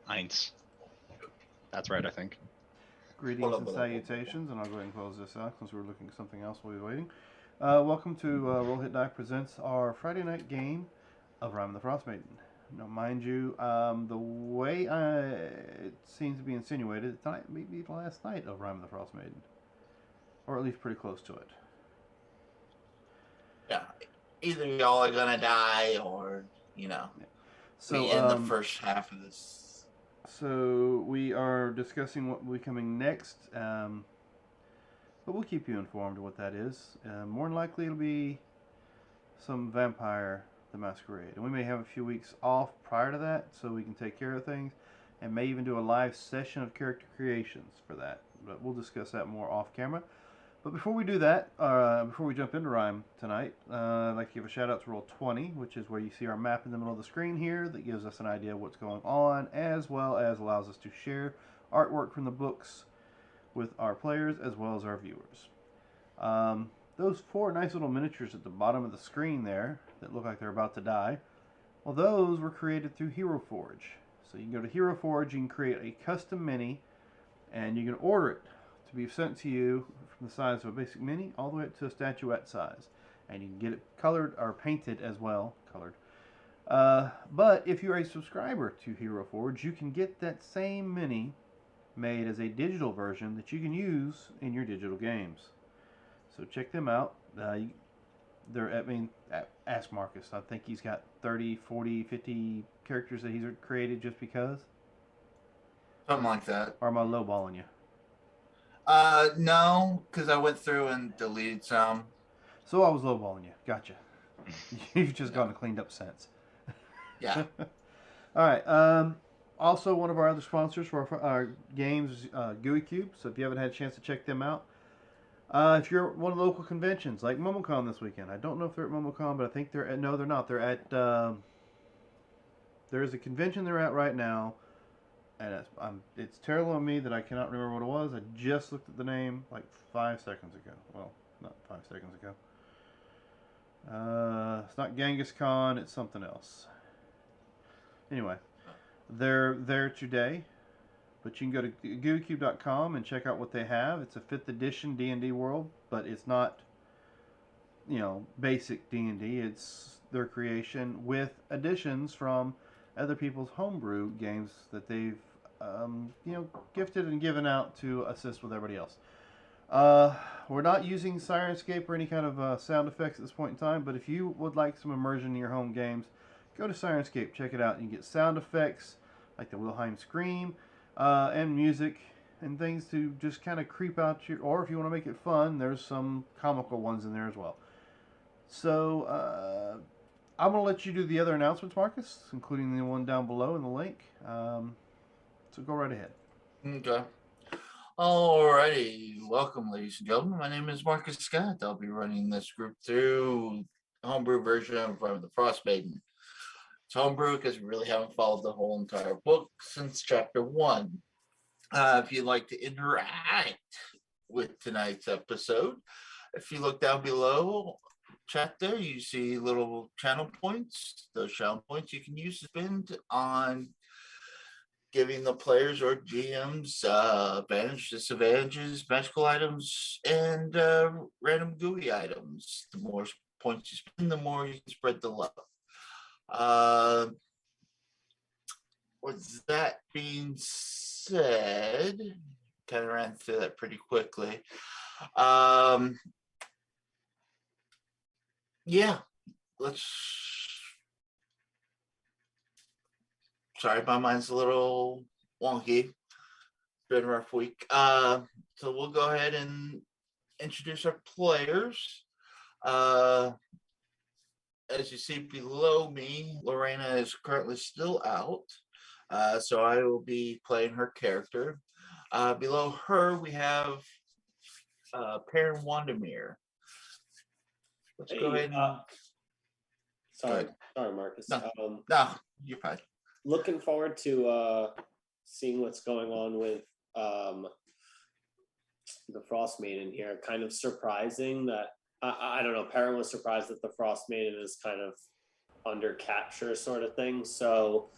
Eins. That's right, I think. Greetings and salutations, and I'll go ahead and close this out since we were looking at something else while we were waiting. Welcome to Roll Hit Die presents our Friday night game of Rime the Frostmaiden. Now, mind you, the way it seems to be insinuated, tonight may be the last night of Rime the Frostmaiden, or at least pretty close to it. Yeah, either y'all are gonna die, or So, we end the first half of this. So we are discussing what will be coming next, but we'll keep you informed of what that is. More than likely, it'll be some Vampire the Masquerade, and we may have a few weeks off prior to that, so we can take care of things, and may even do a live session of character creations for that. But we'll discuss that more off camera. But before we do that, before we jump into Rime tonight, I'd like to give a shout out to Roll20, which is where you see our map in the middle of the screen here that gives us an idea of what's going on, as well as allows us to share artwork from the books with our players as well as our viewers. Those four nice little miniatures at the bottom of the screen there that look like they're about to die, well, those were created through Hero Forge. So you can go to Hero Forge, you can create a custom mini, and you can order it to be sent to you from the size of a basic mini all the way up to a statuette size. And you can get it colored or painted as well, colored. But if you're a subscriber to Hero Forge, you can get that same mini made as a digital version that you can use in your digital games. So check them out. Ask Marcus. I think he's got 30, 40, 50 characters that he's created just because. Something like that. Or am I lowballing you? No, because I went through and deleted some. So I was lowballing you. Gotcha. You've just gotten cleaned up since. Yeah. All right. Also, one of our other sponsors for our games is GUI Cube. So if you haven't had a chance to check them out, if you're at one of the local conventions like MomoCon this weekend, I don't know if they're at MomoCon, but I think they're at. No, they're not. They're at. There's a convention they're at right now, and it's terrible on me that I cannot remember what it was. I just looked at the name like 5 seconds ago. Well, not 5 seconds ago. It's not Genghis Khan. It's something else. Anyway, they're there today, but you can go to GUICube.com and check out what they have. It's a 5th edition D&D world, but it's not, basic D&D. It's their creation with additions from other people's homebrew games that they've, gifted and given out to assist with everybody else. We're not using Sirenscape or any kind of sound effects at this point in time, but if you would like some immersion in your home games, go to Sirenscape, check it out. You can get sound effects like the Wilhelm scream, and music and things to just kind of creep out your. Or if you want to make it fun, there's some comical ones in there as well. So I'm gonna let you do the other announcements, Marcus, including the one down below in the link. So go right ahead. Okay. Alrighty, welcome, ladies and gentlemen. My name is Marcus Scott. I'll be running this group through homebrew version of the Frostmaiden. It's homebrew because we really haven't followed the whole entire book since chapter 1. If you'd like to interact with tonight's episode, if you look down below, chat there, you see little channel points. Those channel points you can use to spend on giving the players or GMs advantages, disadvantages, magical items, and random GUI items. The more points you spend, the more you can spread the love. With that being said, kind of ran through that pretty quickly. Yeah, let's. Sorry, my mind's a little wonky. It's been a rough week. So we'll go ahead and introduce our players. As you see below me, Lorena is currently still out. So I will be playing her character. Below her, we have Perrin Wandemir. Let's go ahead and. Sorry, Marcus. No, you're fine. Looking forward to seeing what's going on with the Frostmaiden here. Kind of surprising that I don't know. Perrin was surprised that the Frostmaiden is kind of under capture sort of thing. So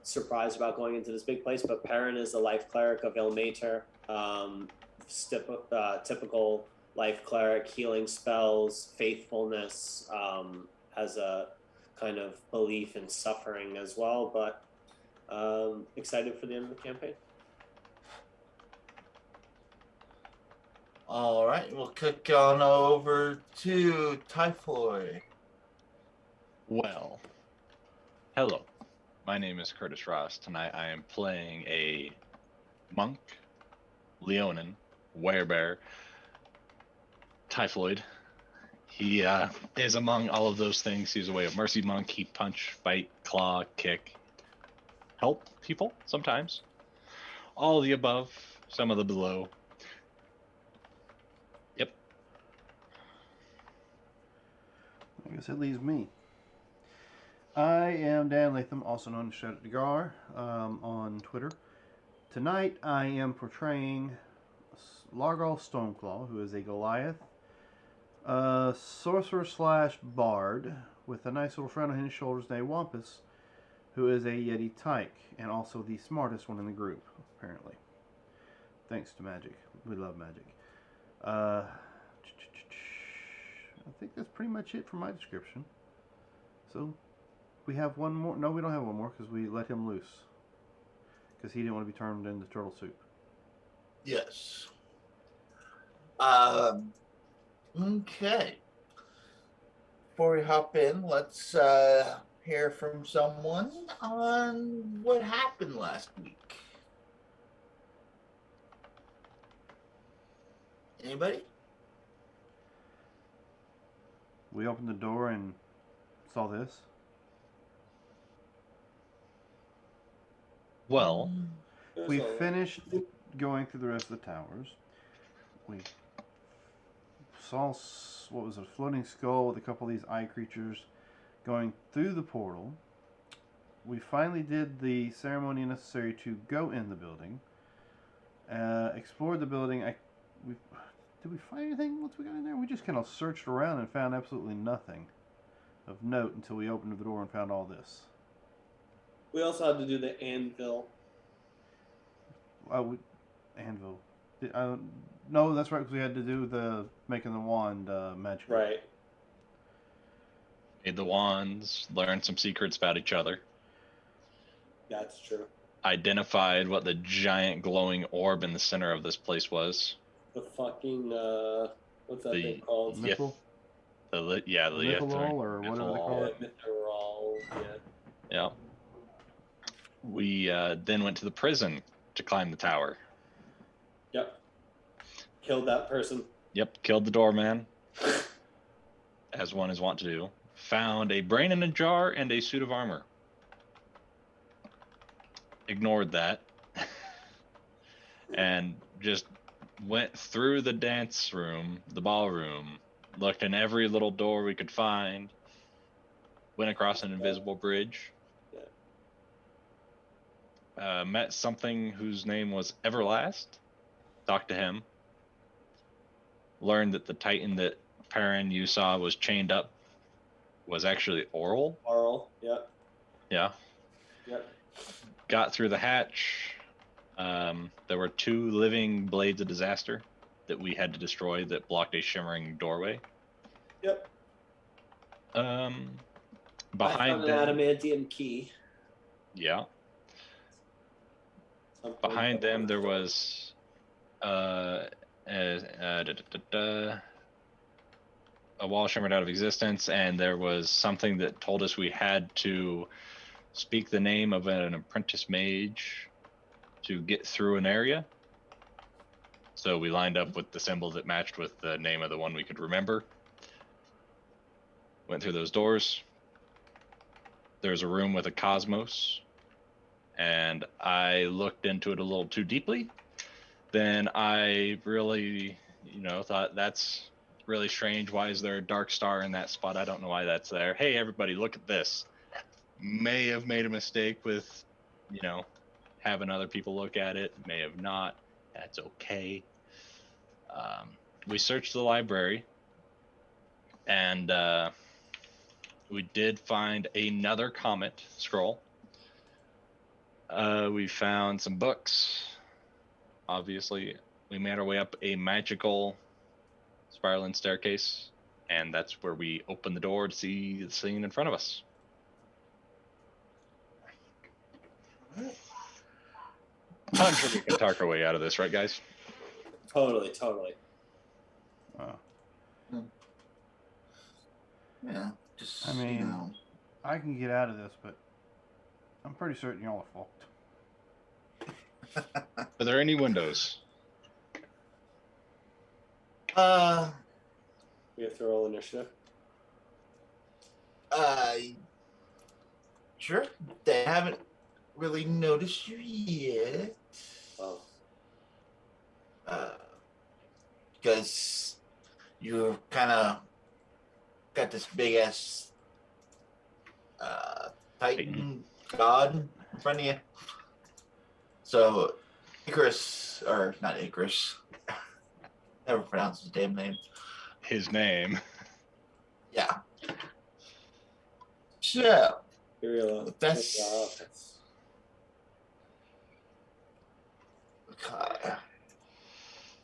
surprised about going into this big place, but Perrin is the life cleric of Ilmater. Typical life cleric, healing spells, faithfulness, has a kind of belief in suffering as well, but excited for the end of the campaign. All right, we'll kick on over to Typhoid. Well, hello. My name is Curtis Ross. Tonight I am playing a monk, Leonin, werebear, Typhoid. He is among all of those things. He's a way of mercy monk. He punch, bite, claw, kick, help people sometimes. All of the above, some of the below. Yep. I guess it leaves me. I am Dan Latham, also known as Shadow Dagar, on Twitter. Tonight I am portraying Largal Stormclaw, who is a Goliath, sorcerer slash bard with a nice little frown on his shoulders named Wampus, who is a Yeti Tyke, and also the smartest one in the group, apparently. Thanks to magic. We love magic. I think that's pretty much it for my description. So, we have one more. No, we don't have one more because we let him loose. Because he didn't want to be turned into turtle soup. Yes. Okay. Before we hop in, let's hear from someone on what happened last week. Anybody? We opened the door and saw this. Well, We finished going through the rest of the towers. We saw, what was it, a floating skull with a couple of these eye creatures going through the portal. We finally did the ceremony necessary to go in the building. Explored the building. Did we find anything once we got in there? We just kind of searched around and found absolutely nothing of note until we opened the door and found all this. We also had to do the anvil. Anvil. No, that's right, because we had to do the making the wand magic. Right. made the wands, learned some secrets about each other. That's true. Identified what the giant glowing orb in the center of this place was. The fucking what's that thing called? Mythal? The Mythalol, or whatever they call it. Mithril, yeah. Yeah. We then went to the prison to climb the tower. Yep. Killed that person. Yep, killed the doorman, as one is wont to do. Found a brain in a jar and a suit of armor. Ignored that. And just went through the dance room, the ballroom, looked in every little door we could find, went across an invisible bridge. Met something whose name was Everlast. Talked to him. Learned that the Titan that Perrin you saw was chained up was actually Oral. Oral, yep. Yeah. Yep. Got through the hatch. There were 2 living blades of disaster that we had to destroy that blocked a shimmering doorway. Yep. Behind I found an adamantium key. Yeah. Behind them there was a wall shimmered out of existence, and there was something that told us we had to speak the name of an apprentice mage to get through an area. So we lined up with the symbol that matched with the name of the one we could remember. Went through those doors. There's a room with a cosmos, and I looked into it a little too deeply. Then I really, thought that's really strange. Why is there a dark star in that spot? I don't know why that's there. Hey, everybody, look at this. May have made a mistake with, having other people look at it. May have not. That's okay. We searched the library, and we did find another comet scroll We found some books. Obviously, we made our way up a magical spiraling staircase, and that's where we open the door to see the scene in front of us. I'm sure we can talk our way out of this, right, guys? Totally. Yeah, just I mean- you know. I can get out of this, but I'm pretty certain y'all are fucked. Are there any windows? We have to roll initiative. Sure. They haven't really noticed you yet. Oh, Because you kind of got this big ass Titan god in front of you. So Icarus, or not Icarus, never pronounced his damn name. His name. Yeah. So that's okay.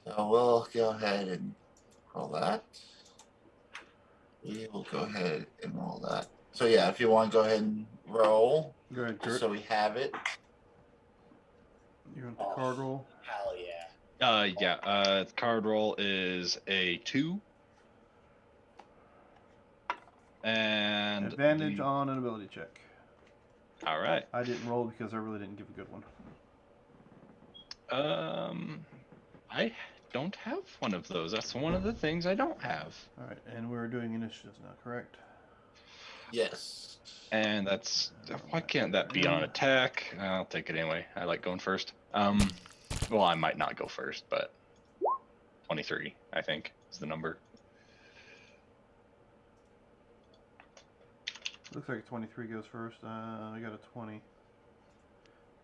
So we'll go ahead and roll that. We will go ahead and roll that. So yeah, if you want to go ahead and roll, Go ahead, just Kurt. so we have it. You want the card roll? hell yeah. The card roll is a 2. And Advantage on an ability check. All right. I didn't roll because I really didn't give a good one. I don't have one of those. That's one of the things I don't have. All right, and we're doing initiatives now, correct? Yes. And that's why can't that be on attack? I'll take it anyway. I like going first. Well, I might not go first, but 23, I think, is the number. Looks like 23 goes first. I got a 20.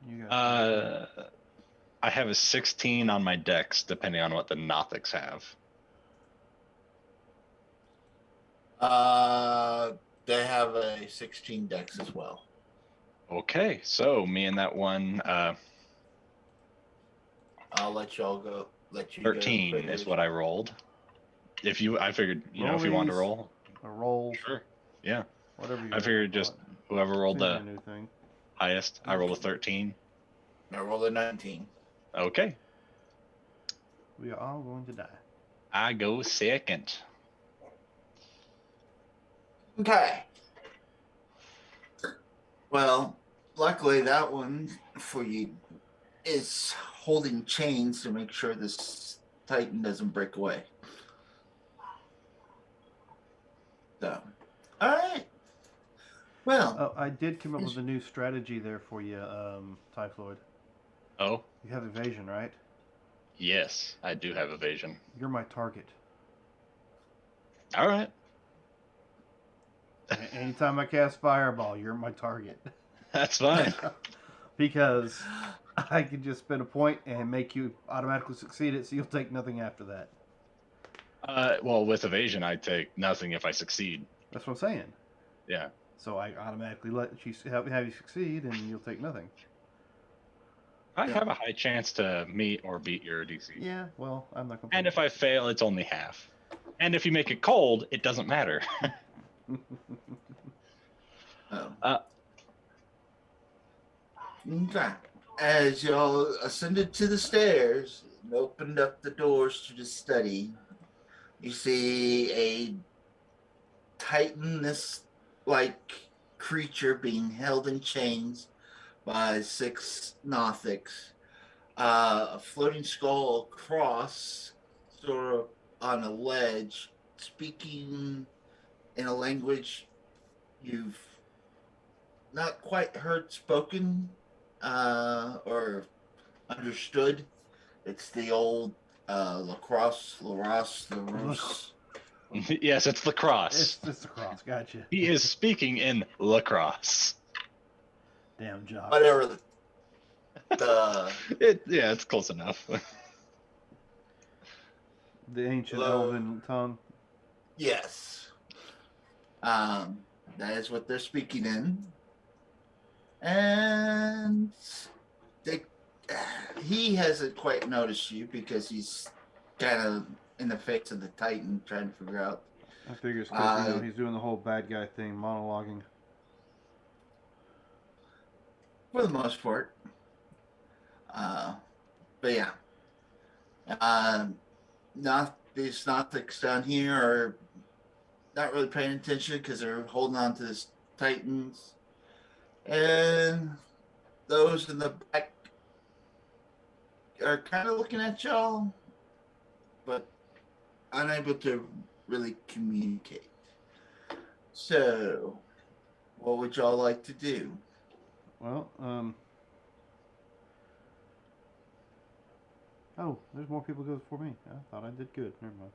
You got. I have a 16 on my dex, depending on what the Nothics have. They have a 16 dex as well. Okay, so me and that one, I'll let y'all go. Let you 13 go is what I rolled. I figured, Roll if you want to these. roll. A roll. Sure. Yeah. Whatever you I figured just whoever rolled the a new thing. highest. I rolled a 13. I rolled a 19. Okay. We are all going to die. I go second. Okay. Well, luckily that one for you is holding chains to make sure this Titan doesn't break away. So, all right. Well, Oh, I did come up with a new strategy there for you, Typhoid. Oh, You have evasion, right? yes, I do have evasion. You're my target. All right. Anytime I cast Fireball, you're my target. That's fine. Because I can just spend a point and make you automatically succeed it, so you'll take nothing after that. Well, with evasion, I take nothing if I succeed. That's what I'm saying. Yeah. So I automatically let you have you succeed, and you'll take nothing. I have a high chance to meet or beat your DC. Yeah, well, I'm not going to. And if I fail, it's only half. And if you make it cold, it doesn't matter. Okay. As y'all ascended to the stairs and opened up the doors to the study, you see a Titanus-like creature being held in chains by 6 Nothics. A floating skull across, sort of on a ledge, speaking in a language you've not quite heard spoken or understood. It's the old Lacrosse. Yes, it's lacrosse. It's the cross. Gotcha. He is speaking in lacrosse. Damn job. Whatever. It's close enough. The ancient Hello. elven tongue. Yes. That is what they're speaking in. And they, he hasn't quite noticed you because he's kind of in the face of the Titan trying to figure out. I figure it's because he's doing the whole bad guy thing, monologuing. For the most part. But yeah. These Nothics down here are not really paying attention because they're holding on to this Titans. And those in the back are kind of looking at y'all, but unable to really communicate. So, what would y'all like to do? Well, oh, there's more people go before me. I thought I did good. Never mind.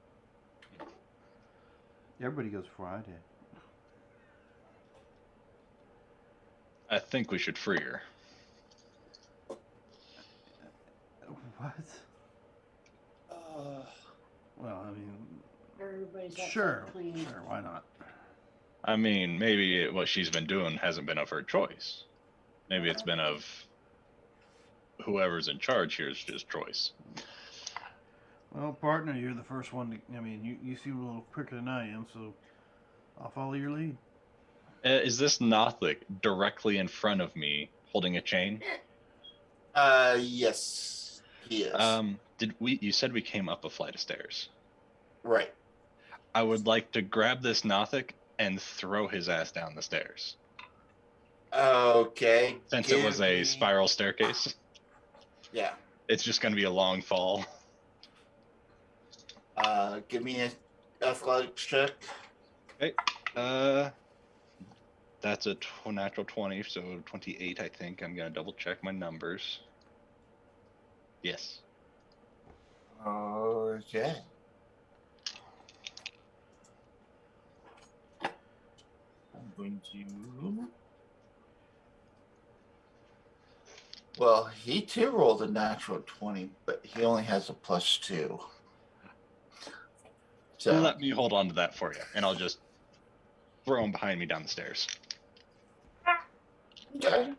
Everybody goes before I did. I think we should free her. What? Uh, Well, I mean, Everybody's got sure, clean. sure, why not? I mean, maybe what she's been doing hasn't been of her choice. Maybe it's been of whoever's in charge here's just choice. Well, partner, you're the first one to. I mean, you seem a little quicker than I am, so I'll follow your lead. Is this Nothic directly in front of me holding a chain? Yes, he is. You said we came up a flight of stairs. Right. I would like to grab this Nothic and throw his ass down the stairs. Okay. Since it was a me- spiral staircase, Yeah. it's just going to be a long fall. Give me an athletics check. Okay. That's a natural 20, so 28, I think. I'm going to double check my numbers. Yes. Okay. I'm going to. Well, he too rolled a natural 20, but he only has a +2. So Let me hold on to that for you, and I'll just throw him behind me down the stairs. okay.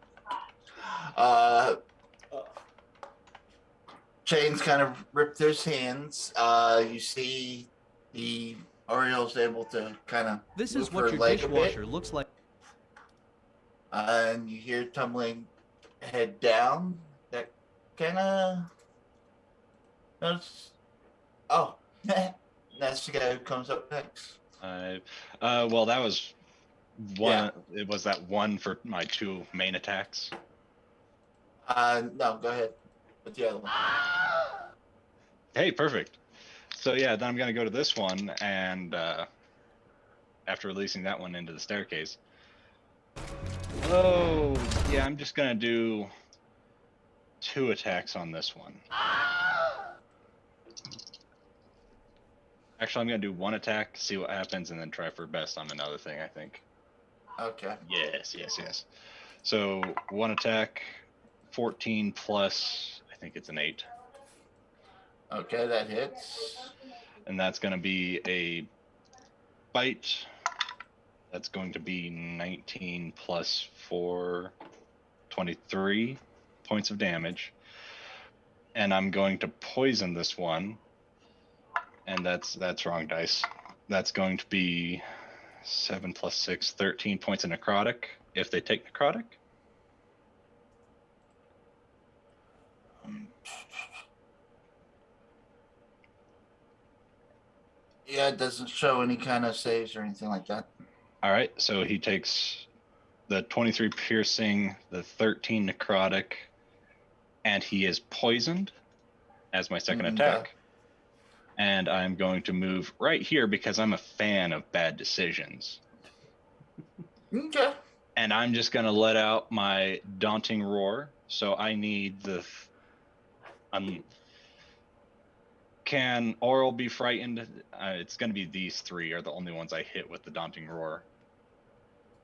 Chains kind of ripped through his hands. You see the Oriole's able to kind of This move is what her your leg a bit. dishwasher looks like. And you hear tumbling head down. That kind of. Oh, that's the guy who comes up next. Well, that was one. Yeah. It was that one for my 2 main attacks. No, go ahead with the other one. Hey, perfect. So yeah, then I'm gonna go to this one, and after releasing that one into the staircase. Oh, yeah, I'm just gonna do 2 attacks on this one. Actually, I'm gonna do 1 attack, see what happens, and then try for best on another thing, I think. Okay. Yes. So 1 attack, 14 plus, I think it's an 8. Okay, that hits. And that's going to be a bite. That's going to be 19 plus 4, 23 points of damage. And I'm going to poison this one. And that's wrong dice. That's going to be 7 plus 6, 13 points of necrotic if they take necrotic. Yeah, it doesn't show any kind of saves or anything like that. All right, so he takes the 23 piercing, the 13 necrotic, and he is poisoned as my second attack. And I'm going to move right here because I'm a fan of bad decisions. Okay. And I'm just going to let out my daunting roar. So I need the... can Oral be frightened? It's going to be these 3 are the only ones I hit with the daunting roar.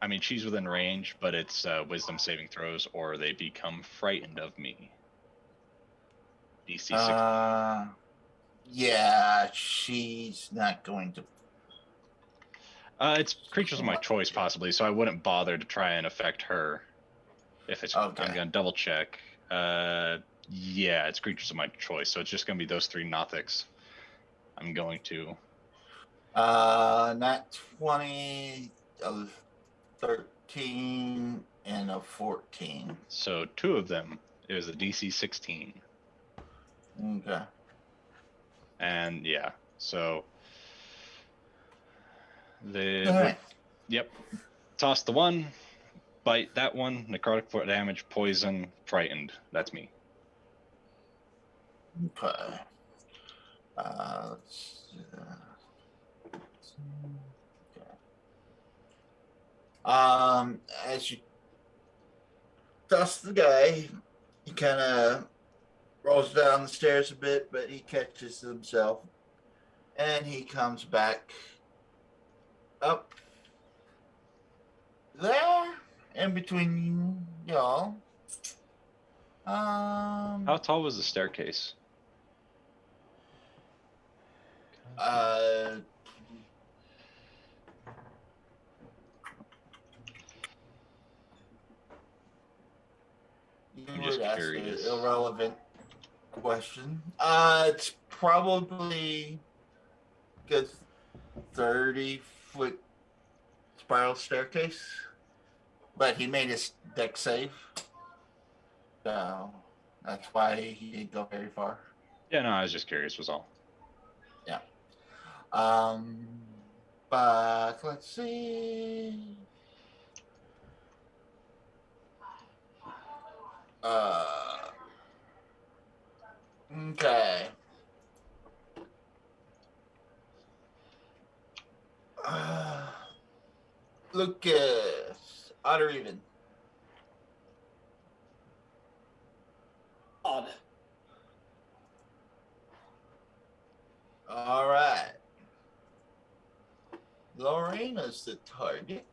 I mean, she's within range, but it's wisdom saving throws or they become frightened of me. DC 6. Yeah, she's not going to. It's creatures of my choice, possibly, so I wouldn't bother to try and affect her. If it's, Okay. I'm gonna double check. Yeah, it's creatures of my choice, so it's just gonna be those 3 Nothics. I'm going to. Nat 20, a 13, and a 14. So 2 of them. It was a DC 16, Okay. and yeah, so the All right. yep. Toss the 1, bite that one, necrotic damage, poison, frightened. That's me. Okay. Let's okay. As you dust the guy, he kind of rolls down the stairs a bit, but he catches himself, and he comes back up there in between y'all. How tall was the staircase? Uh, you I'm would just ask curious. an irrelevant question. It's probably good 30-foot spiral staircase, but he made his deck save, so that's why he didn't go very far. Yeah, no, I was just curious. Was all. Um, but let's see. Okay. Lucas, odd or even? Odd. All right. Lorena's the target.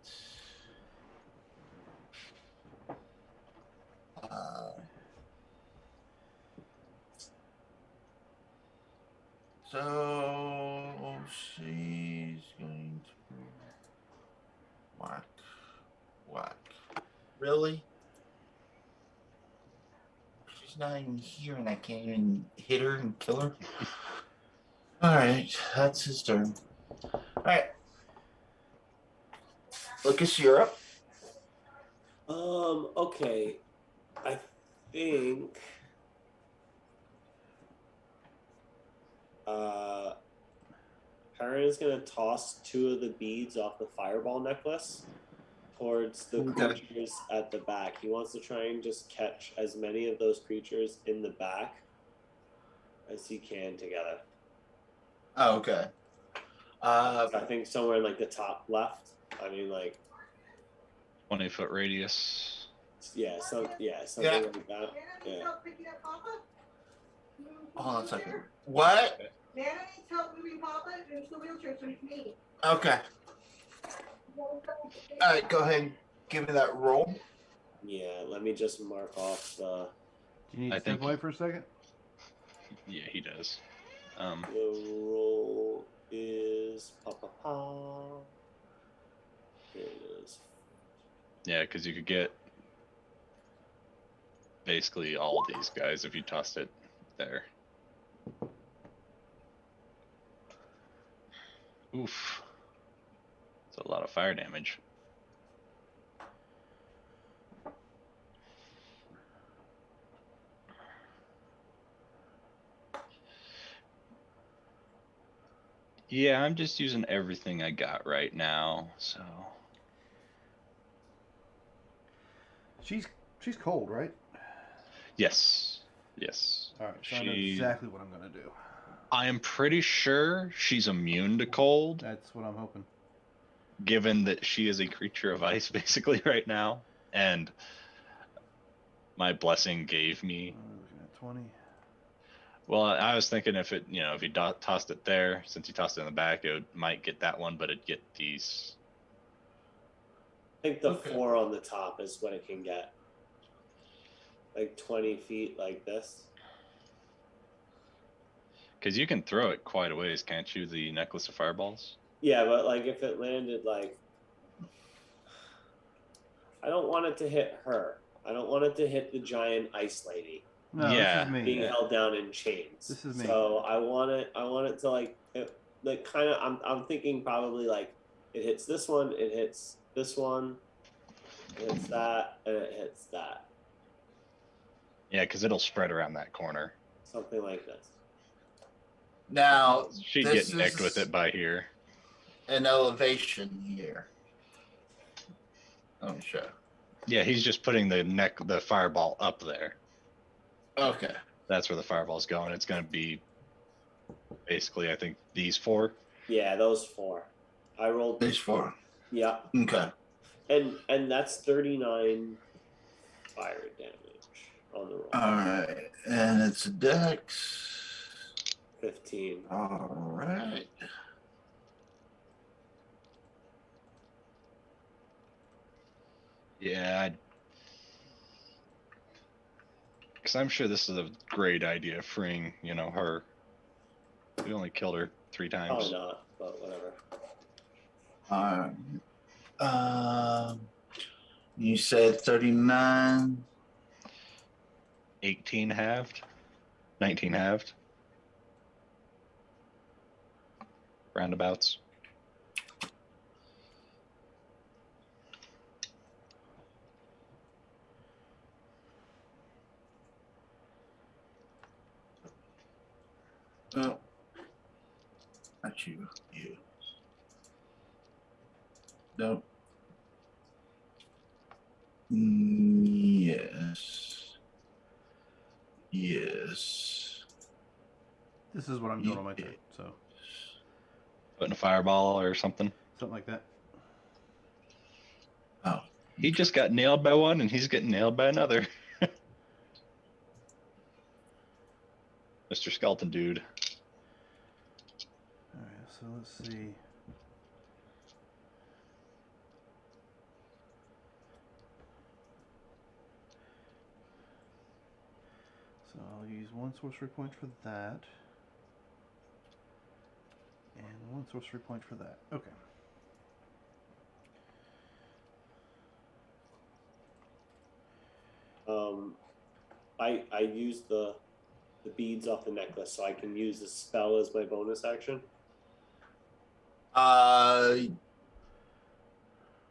So she's going to whack. Really? She's not even here, and I can't even hit her and kill her. All right, that's his turn. All right, Lucas, you're up. Okay. I think Perrin is gonna toss 2 of the beads off the fireball necklace towards the Okay. creatures at the back. He wants to try and just catch as many of those creatures in the back as he can together. Oh, okay. I think somewhere in like the top left. I mean, like 20-foot radius. something Yeah. like that. Yeah. Hold on a second. What? Nana needs help moving Papa into the wheelchair so he can eat. Okay. All right, go ahead and give me that roll. Yeah, let me just mark off the Do you need to I step think- away for a second? Yeah, he does. roll is Here it is. Yeah, because you could get basically all these guys if you tossed it there. Oof. It's a lot of fire damage. Yeah, I'm just using everything I got right now, so. She's cold, right? Yes. Yes. All right, so I know exactly what I'm gonna do. I am pretty sure she's immune to cold, That's what I'm hoping. given that she is a creature of ice basically right now, and my blessing gave me. Looking at 20. Well, I was thinking if it, if you tossed it there, since you tossed it in the back, might get that one, but it'd get these. I think the Okay. 4 on the top is what it can get. Like 20 feet like this. Because you can throw it quite a ways, can't you? The necklace of fireballs. Yeah, but like if it landed like, I don't want it to hit her. I don't want it to hit the giant ice lady No, Yeah. this is me. being held down in chains. This is me. So I want it to like kind of. I'm thinking probably like it hits this one, it hits this one, it hits that, and it hits that. Yeah, because it'll spread around that corner. Something like this. Now, She'd this get nicked is with it by here. an elevation here. Let me show. Yeah, he's just putting the fireball up there. Okay. That's where the fireball's going. It's going to be basically, I think, these 4. Yeah, those 4. I rolled. These 4. Yeah, Okay. and that's 39 fire damage on the roll. Alright. And it's a dex. 15. Alright. Yeah, because I'm sure this is a great idea, freeing, her. We only killed her 3 times. Probably not, but whatever. Alright. You said 39. 18 halved, 19 halved, roundabouts. Oh. Not you. You. No. Yes. Yes. This is what I'm doing on my turn. So Putting a fireball or something. something like that. Oh. He just got nailed by one, and he's getting nailed by another. Mr. Skeleton Dude. All right. So let's see. So I'll use 1 sorcery point for that. And 1 sorcery point for that. Okay. I used the beads off the necklace, so I can use the spell as my bonus action.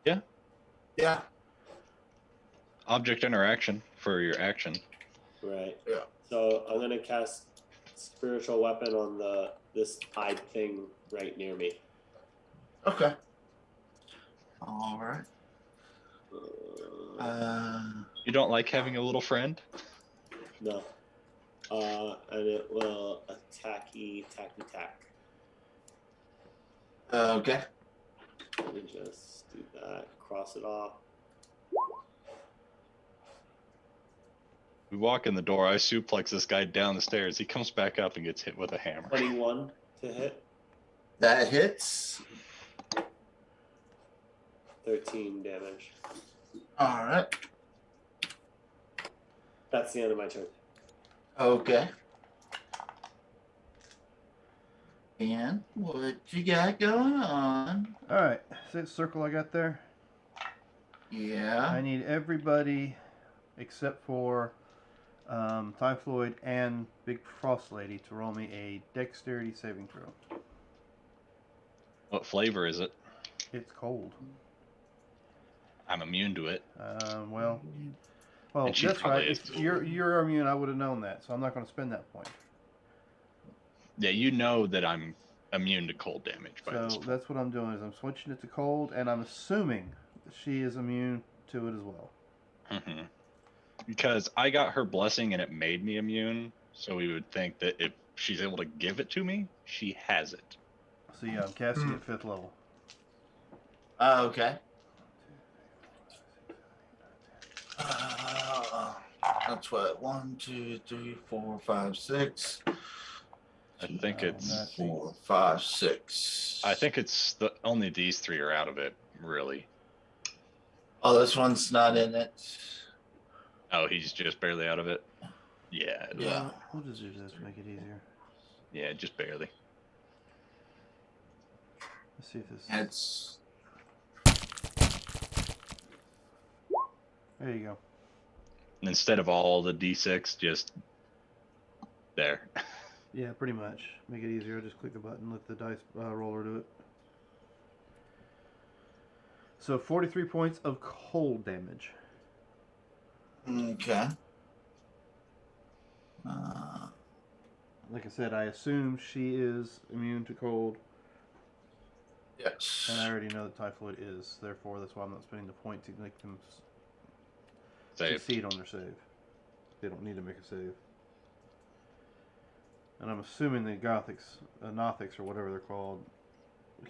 Yeah. Yeah. Object interaction for your action. Right. Yeah. So I'm gonna cast spiritual weapon on this pied thing right near me. Okay. All right. You don't like having a little friend? No. And it will tacky tack. Okay. Let me just do that. Cross it off. We walk in the door. I suplex this guy down the stairs. He comes back up and gets hit with a hammer. 21 to hit. That hits. 13 damage. All right. That's the end of my turn. Okay. And what you got going on? All right. See that circle I got there? Yeah. I need everybody except for Typhoid and Big Frost Lady to roll me a dexterity saving throw. What flavor is it? It's cold. I'm immune to it. Well, And she that's probably right. is If you're immune, I would have known that, so I'm not going to spend that point. Yeah, you know that I'm immune to cold damage by this So point. that's what I'm doing is I'm switching it to cold, and I'm assuming that she is immune to it as well. Mm-hmm. Because I got her blessing and it made me immune, so we would think that if she's able to give it to me, she has it. So yeah, I'm casting at 5th level. Okay. That's what 1, 2, 3, 4, 5, 6. I think it's 4, 5, 6. I think it's only these 3 are out of it, really. Oh, this one's not in it. Oh, he's just barely out of it. Yeah. Yeah. We'll just do this to make it easier. Yeah, just barely. Let's see if this. It's There you go. instead of all the d6, just there. Yeah, pretty much. Make it easier. Just click the button, let the dice roller do it. So 43 points of cold damage. Okay. Uh, Like I said, I assume she is immune to cold, yes. and I already know that typhoid is. Therefore, that's why I'm not spending the point to make them Save. succeed on their save. They don't need to make a save. And I'm assuming the Gothics, Nothics, or whatever they're called,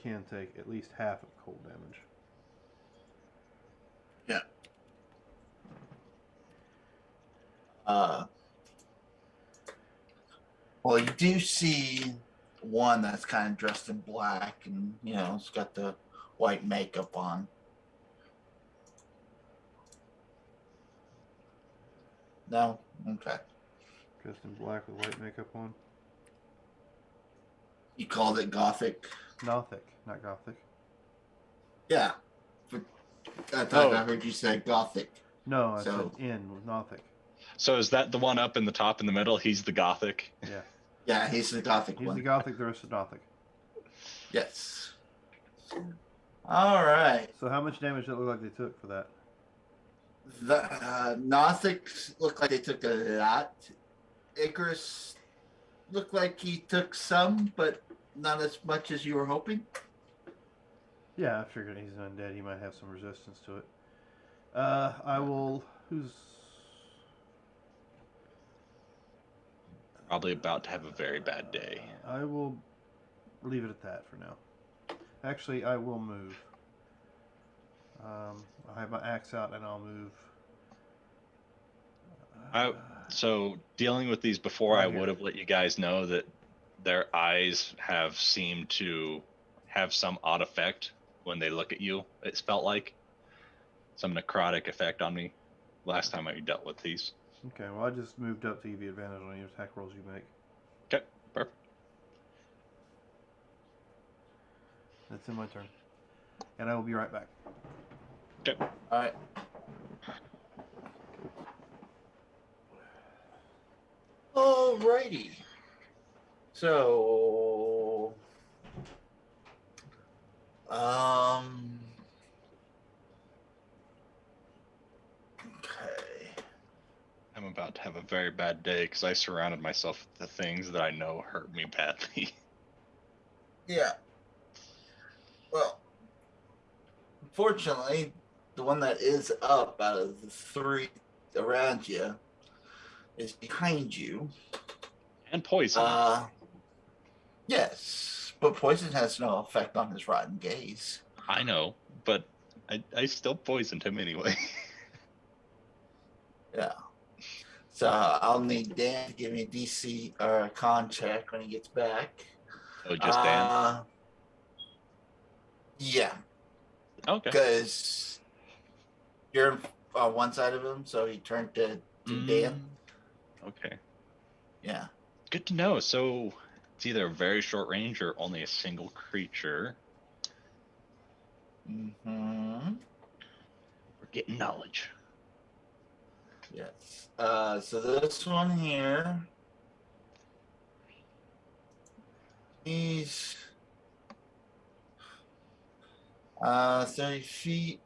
can take at least half of cold damage. Yeah. Well, you do see one that's kind of dressed in black, and it's got the white makeup on. No, okay. Dressed in black with white makeup on. You called it Gothic. Nothic, not Gothic. Yeah, but I thought I Oh. heard you say Gothic. No, I So- said in with Nothic. So is that the one up in the top in the middle? He's the Gothic. Yeah. Yeah, he's the Gothic He's one. the Gothic, the rest is Nothic. Yes. All right. So how much damage did it look like they took for that? The Nothics look like they took a lot. Icarus looked like he took some, but not as much as you were hoping. Yeah, I figured he's undead. He might have some resistance to it. I will... Who's... Probably about to have a very bad day. I will leave it at that for now. Actually, I will move. I have my axe out and I'll move. So dealing with these before, Right I here. would have let you guys know that their eyes have seemed to have some odd effect when they look at you. It's felt like some necrotic effect on me last time I dealt with these. Okay, well I just moved up to give you advantage on any attack rolls you make. Okay, perfect. That's in my turn. And I will be right back. Okay. All right. Alrighty. So, okay. I'm about to have a very bad day because I surrounded myself with the things that I know hurt me badly. Yeah. Well, unfortunately, the one that is up out of the three around you is behind you. And poison. Yes, but poison has no effect on his rotten gaze. I know, but I still poisoned him anyway. Yeah. So I'll need Dan to give me a DC or a con check when he gets back. Oh, just Dan? Yeah, Okay. because you're on one side of him, so he turned to Dan. Okay. Yeah. Good to know. So it's either a very short range or only a single creature. Mm-hmm. We're getting knowledge. Yes. So this one here, he's 30 feet.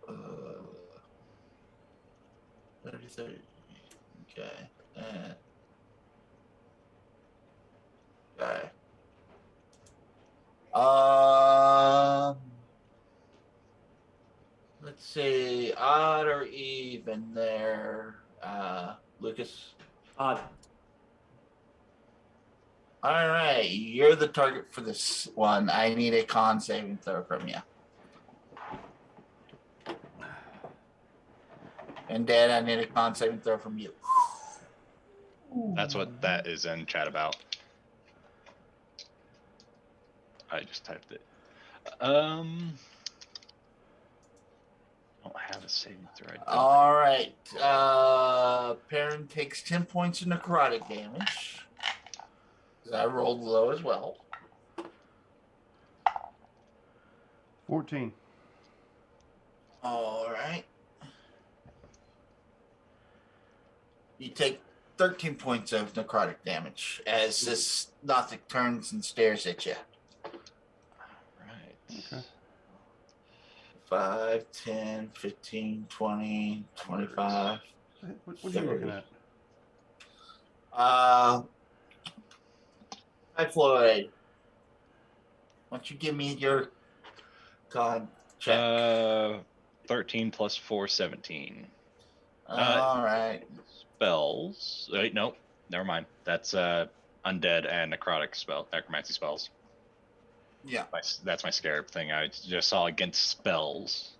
Uh, 30. Okay. Okay. Let's see, odd or even there, Lucas. Odd. All right, you're the target for this one. I need a con saving throw from you. And Dan, I need a con saving throw from you. That's what that is in chat about. I just typed it. Don't have a saving throw. All right. Perrin takes 10 points of necrotic damage. I rolled low as well. 14. All right. You take 13 points of necrotic damage as this Nothic turns and stares at you. Right. Okay. 5, 10, 15, 20, 25. What are you looking at? Hi, Floyd. Why don't you give me your con check? 13 plus 4, 17. All right. Spells. Wait, nope. Never mind. That's undead and necrotic necromancy spells. Yeah. That's my scarab thing. I just saw against spells.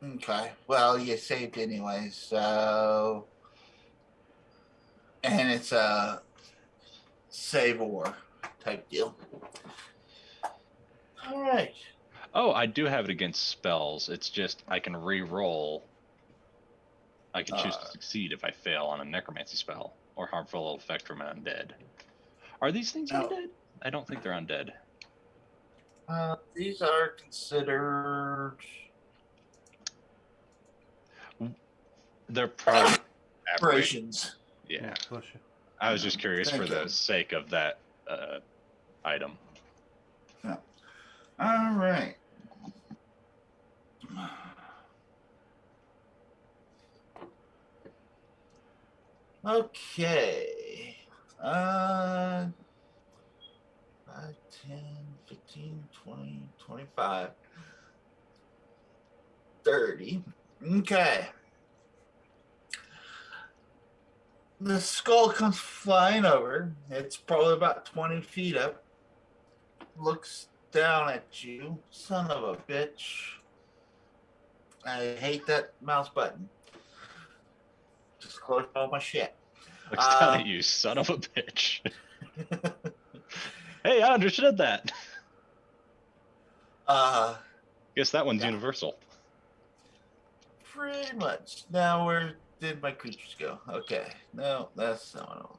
Okay. Well, you saved anyway, so. And it's a save or type deal. All right. Oh, I do have it against spells. It's just I can re-roll. I can choose to succeed if I fail on a necromancy spell or harmful effect from an undead. Are these things No. undead? I don't think they're undead. These are considered. They're probably Aberrations. Yeah. Bless you. I was just curious Thank for you. the sake of that item. All right. Okay. 5, 10, 15, 20, 25, 30. Okay. The skull comes flying over. It's probably about 20 feet up. Looks down at you. Son of a bitch. I hate that mouse button. Just close all my shit. Looks down at you, son of a bitch. Hey, I understood that. Guess that one's Yeah. universal. Pretty much. Now, where did my creatures go? Okay. No, that's not.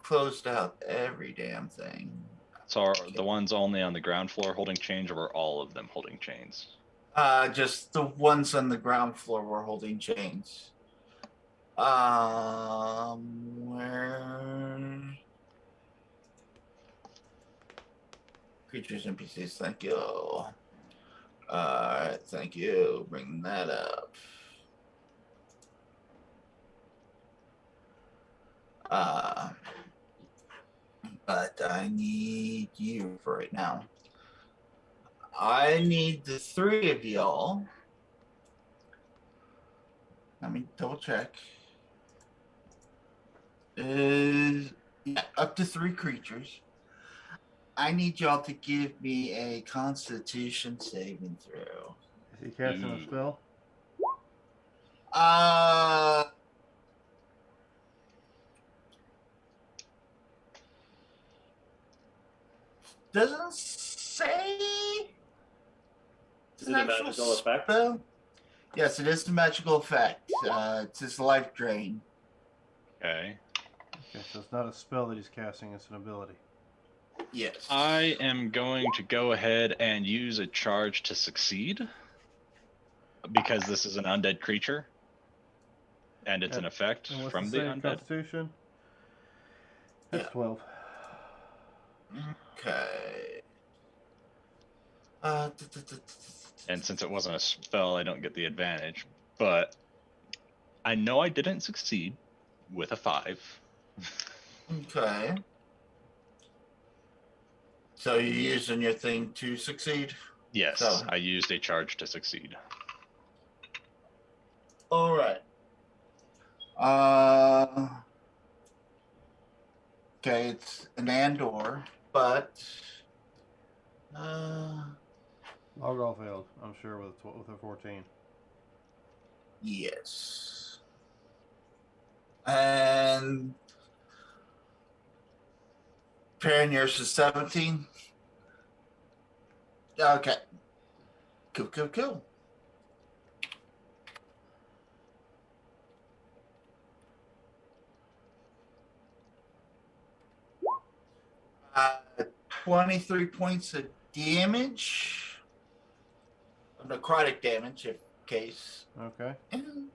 Closed out every damn thing. So are the ones only on the ground floor holding chains, or are all of them holding chains? Just the ones on the ground floor were holding chains. Where creatures NPCs? Thank you. Alright, thank you. Bring that up. But I need you for right now. I need the 3 of y'all. Let me double check. Up to 3 creatures. I need y'all to give me a Constitution saving throw. Is he casting a spell? Doesn't say. Is it a magical effect? Spell. Yes, it is a magical effect. It's his life drain. Okay. Okay, so it's not a spell that he's casting, it's an ability. Yes. I am going to go ahead and use a charge to succeed because this is an undead creature and it's an effect And what's from the the save? undead. Constitution? That's Yeah. 12. Okay. And since it wasn't a spell, I don't get the advantage. But I know I didn't succeed with a 5. Okay. So you're using your thing to succeed? Yes, So- I used a charge to succeed. All right. Okay, it's an Andor, but Log all failed, I'm sure, with a 14. yes. And Perrin, yours is 17. Okay. Cool. Uh, 23 points of damage. Necrotic damage, if case. Okay. And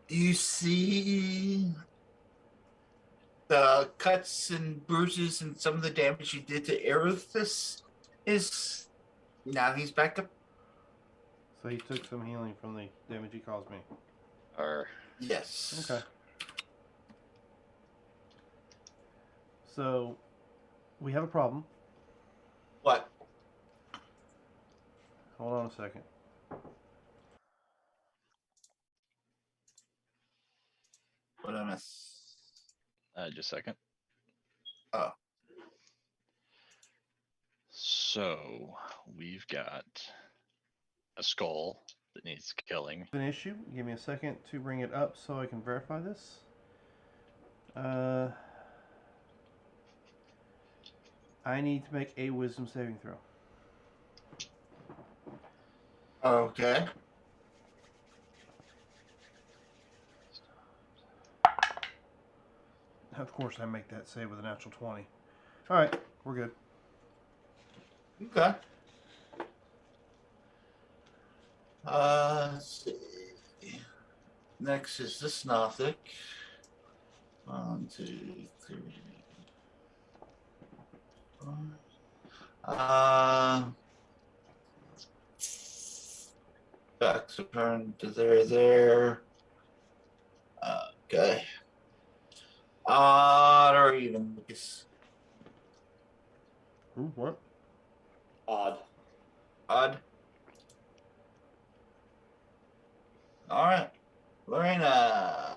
you see the cuts and bruises and some of the damage you did to Aerithus is now he's back up. So he took some healing from the damage he caused me. Or Yes. Okay. So we have a problem. What? Hold on a second. What I miss? just a second. Oh. So we've got a skull that needs killing. An issue. Give me a second to bring it up so I can verify this. I need to make a wisdom saving throw. Okay. Of course, I make that save with a natural 20. All right, we're good. Okay. Let's see. Next is this Nothic. 1, 2, 3. 4. Back to turn to there. Okay. Odd or even, Lucas? What? Odd. Odd. All right. Lorena.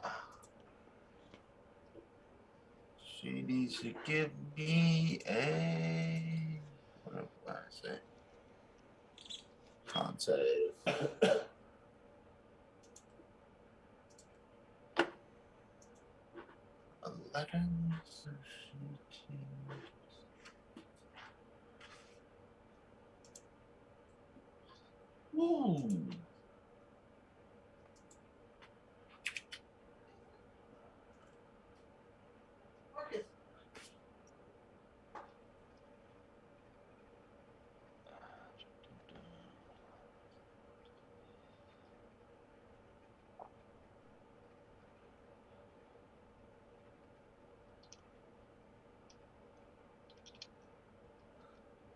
She needs to give me a. What did I say? Con save. 11. So she can. Ooh. Marcus,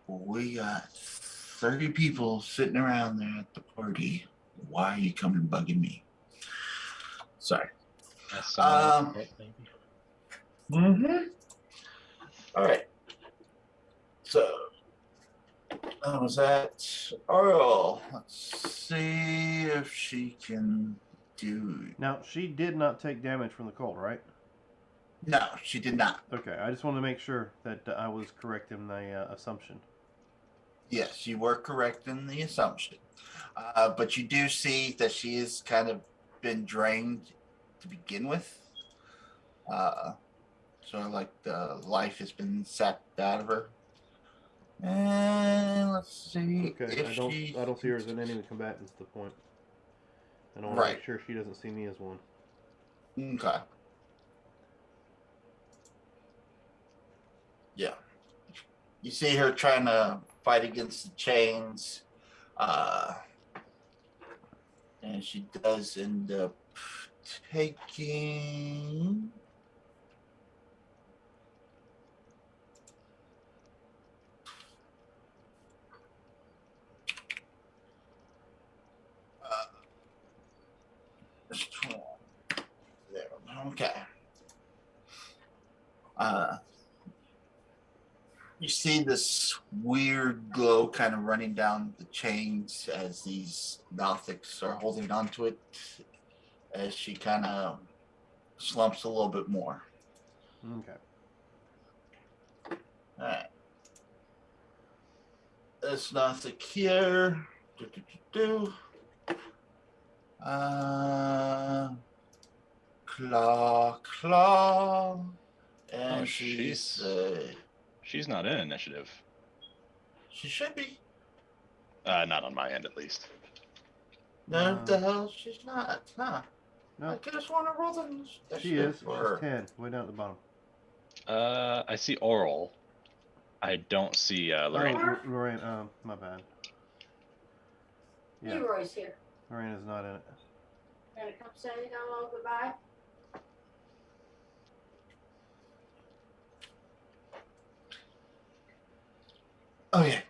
We got 30 people sitting around there at the party. Why are you coming bugging me? Sorry. That's someone else, maybe. Mm-hmm. All right. So that was that. Earl. Let's see if she can do. Now, she did not take damage from the cold, right? No, she did not. Okay, I just wanted to make sure that I was correct in the assumption. Yes, you were correct in the assumption. But you do see that she has kind of been drained to begin with. So like the life has been sapped out of her. And let's see Okay, if I don't she. see her as an enemy combatant. Is the point. I don't want to Right. make sure she doesn't see me as one. Okay. Yeah. You see her trying to fight against the chains. And she does end up taking. There. Okay. You see this weird glow kind of running down the chains as these Nothics are holding onto it as she kind of slumps a little bit more. Okay. All right. This Nothic here. Claw. And Oh, she's she's not in initiative. she should be. Not on my end, at least. No, what the hell? She's not. Huh? No, I just want to roll the she is. for She's her. 10, way down at the bottom. I see Oral. I don't see Lorraine. Oh, Lorraine. My bad. Yeah, Leroy's here. Lorraine is not in it. Gonna come say hello, goodbye. Okay.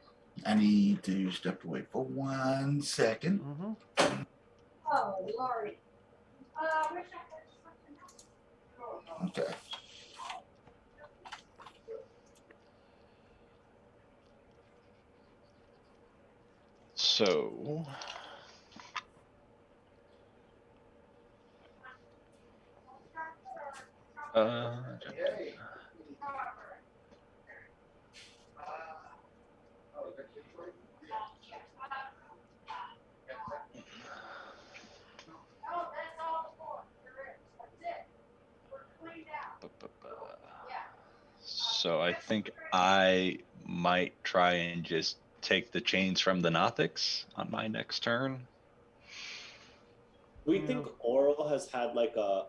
I need to step away for 1 second. Mm-hmm. Oh, Lori. Wish I had something else. Okay. So, uh, so I think I might try and just take the chains from the Nothics on my next turn. Do we think Oral has had like a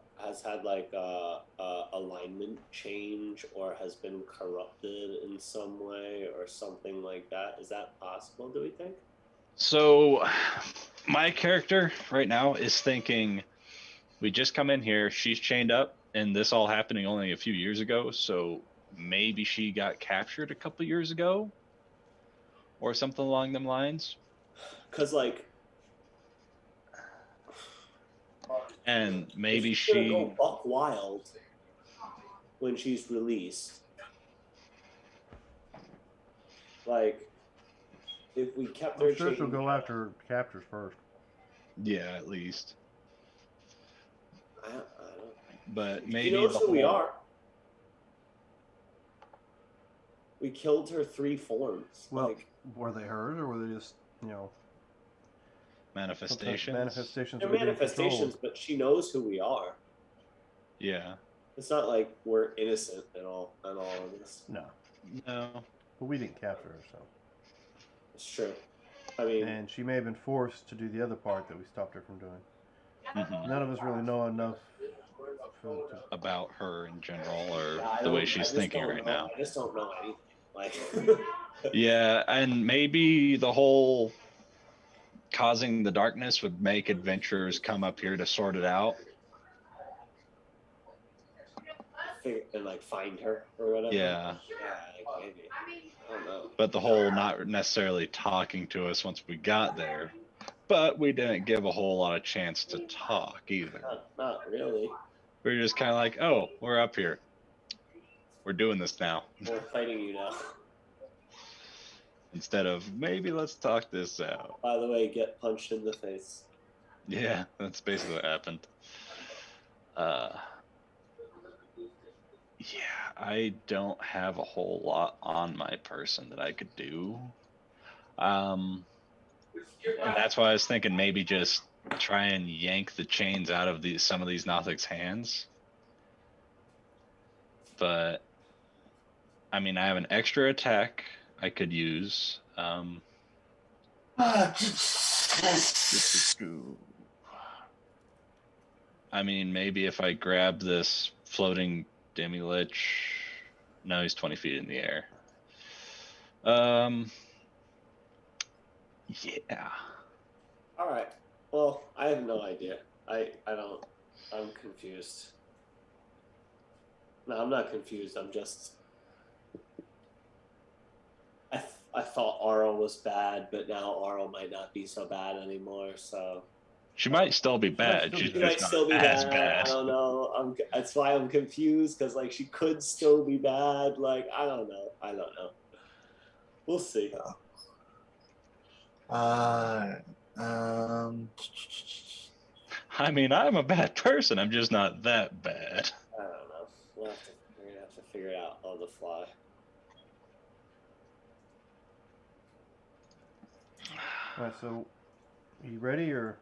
alignment change or has been corrupted in some way or something like that? Is that possible? Do we think? So, my character right now is thinking we just come in here, she's chained up, and this all happening only a few years ago. So maybe she got captured a couple years ago, or something along them lines. Because like, And maybe if she's gonna she, go buck wild when she's released. Like, if we kept her I'm sure she'll chained go up- after captures first. yeah, at least. I don't. But She maybe knows the who we whole- are. We killed her 3 forms. Well, like, were they hers or were they just, manifestations. manifestations? they're that were being manifestations, controlled? but she knows who we are. Yeah. It's not like we're innocent at all of this. No, No. but we didn't capture her, so. It's true. I mean, And she may have been forced to do the other part that we stopped her from doing. Mhm. None of us really know enough to About her in general, or yeah, I the way don't- I she's just thinking don't right know- now. I just don't know anything. Like, Yeah, and maybe the whole causing the darkness would make adventurers come up here to sort it out. and like find her or whatever. Yeah. Yeah, like maybe. I don't know. But the whole not necessarily talking to us once we got there. But we didn't give a whole lot of chance to talk either. Not really. We were just kind of like, oh, we're up here. We're doing this now. We're fighting you now. Instead of maybe let's talk this out. By the way, get punched in the face. Yeah, that's basically what happened. Yeah, I don't have a whole lot on my person that I could do. And that's why I was thinking maybe just try and yank the chains out of some of these Nothics' hands. But I mean, I have an extra attack I could use. I mean, maybe if I grab this floating demi-lich. No, he's 20 feet in the air. Yeah. All right. Well, I have no idea. I don't. I'm confused. No, I'm not confused. I'm just. I thought Arl was bad, but now Arl might not be so bad anymore. So. She might still be bad. She's She might just still not be as bad. bad. I don't know. That's why I'm confused because like she could still be bad. Like I don't know. We'll see. I mean, I'm a bad person. I'm just not that bad. I don't know. We're gonna have to figure it out on the fly. Alright, so you ready or?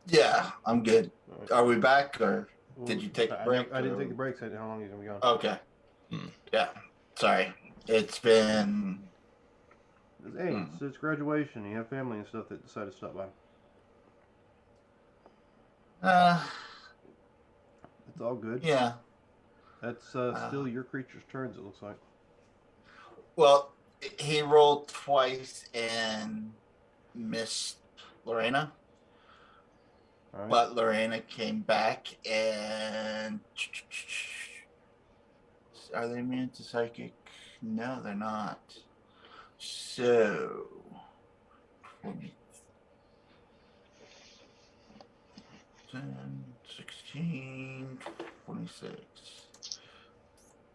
Yeah, I'm good. All right. Are we back or? Well, Did you take a I- break, I didn't or- take the break. So I didn't know how long you're gonna be gone. Okay. Yeah. Sorry. It's been. Hey, it's graduation. You have family and stuff that decided to stop by. Uh, It's all good. yeah. That's still your creature's turns, it looks like. Well, he rolled twice and missed Lorena. All right. But Lorena came back and are they immune to psychic? No, they're not. So 20, 10, 16, 26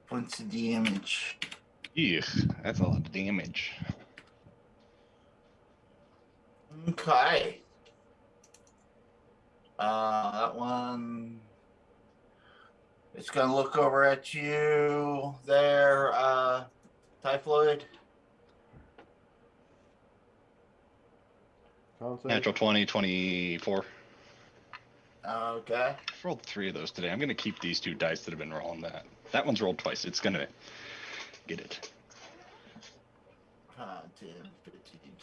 points of damage. Ew, that's a lot of damage. Okay. That one. It's gonna look over at you there, Typhoid. Con save. Natural 20, 24. Okay. I've rolled 3 of those today. I'm going to keep these 2 dice that have been rolling that. That one's rolled twice. It's going to get it. 10, 15,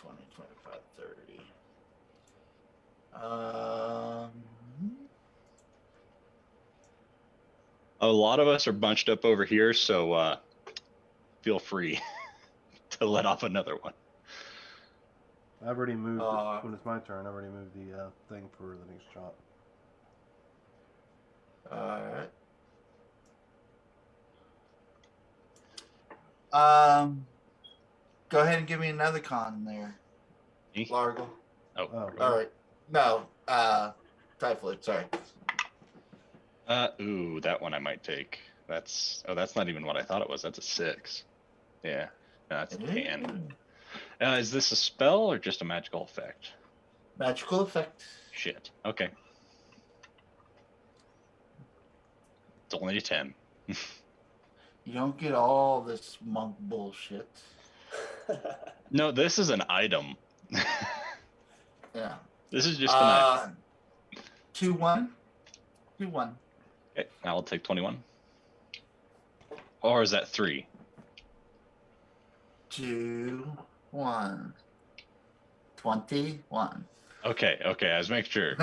20, 25, 30. A lot of us are bunched up over here, so feel free to let off another one. I've already moved, when it's my turn, I've already moved the thing for the next shot. Alright. Go ahead and give me another con there, Me? Largo. Oh, Oh, Alright. No, Typhoid, sorry. ooh, that one I might take. That's not even what I thought it was. That's a 6. Yeah, no, that's a 10. Is this a spell or just a magical effect? Magical effect. Shit. Okay. It's only a 10. You don't get all this monk bullshit. No, this is an item. Yeah. This is just an item. 2-1. 2-1. Okay, now I'll take 21. Or is that 3? 2-1. 21. Okay, I was making sure.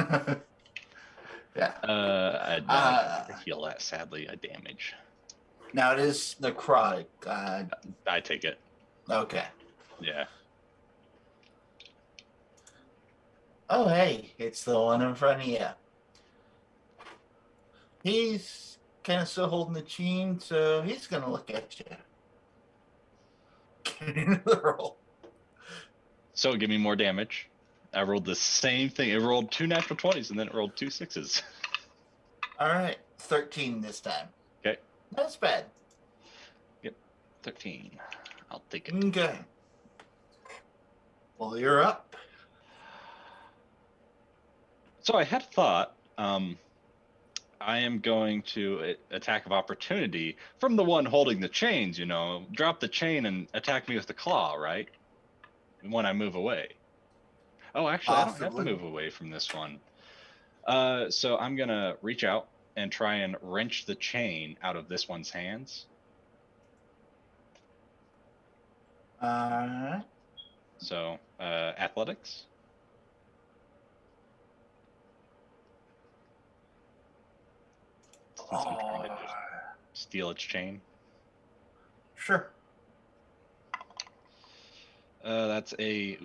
Yeah. I don't heal that, sadly. I damage. Now it is necrotic. I take it. Okay. Yeah. Oh, hey, it's the one in front of you. He's kind of still holding the chain, so he's going to look at you. Get another roll. So give me more damage. I rolled the same thing. It rolled 2 natural 20s and then it rolled 2 6s. All right. 13 this time. Okay. That's bad. Yep. 13. I'll take it. Okay. Well, you're up. So I had thought, I am going to attack of opportunity from the one holding the chains, drop the chain and attack me with the claw, right? When I move away. Oh, actually, I don't have to move away from this one. So I'm going to reach out and try and wrench the chain out of this one's hands. Alright. So, athletics. Since I'm trying to just steal its chain. Sure. That's a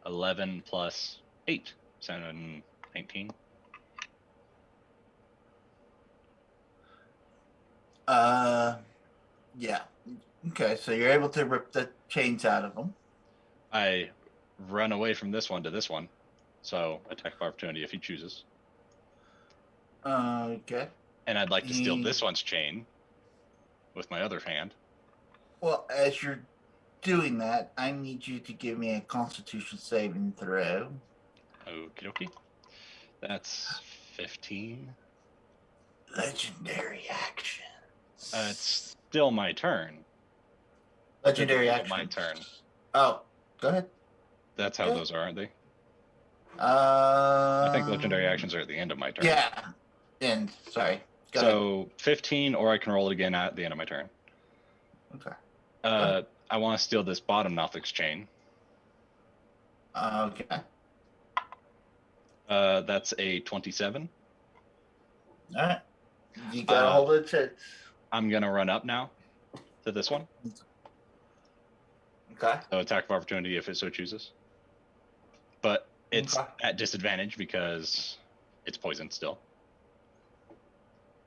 11 plus 8, so 19. Yeah. Okay, so you're able to rip the chains out of them. I run away from this one to this one, so attack of opportunity if he chooses. Okay. And I'd like to steal this one's chain with my other hand. Well, as you're doing that, I need you to give me a Constitution saving throw. Okie dokie. That's 15. Legendary action. It's still my turn. Legendary action. My turn. Oh, go ahead. That's how those are, aren't they? I I think legendary actions are at the end of my turn. Yeah. End. Sorry. Go So 15, or I can roll it again at the end of my turn. Okay. I want to steal this bottom Nothic's chain. Okay. That's a 27. All right. You got a hold of the chains. I'm gonna run up now to this one. Okay. So attack of opportunity if it so chooses. But it's Okay. at disadvantage because it's poisoned still.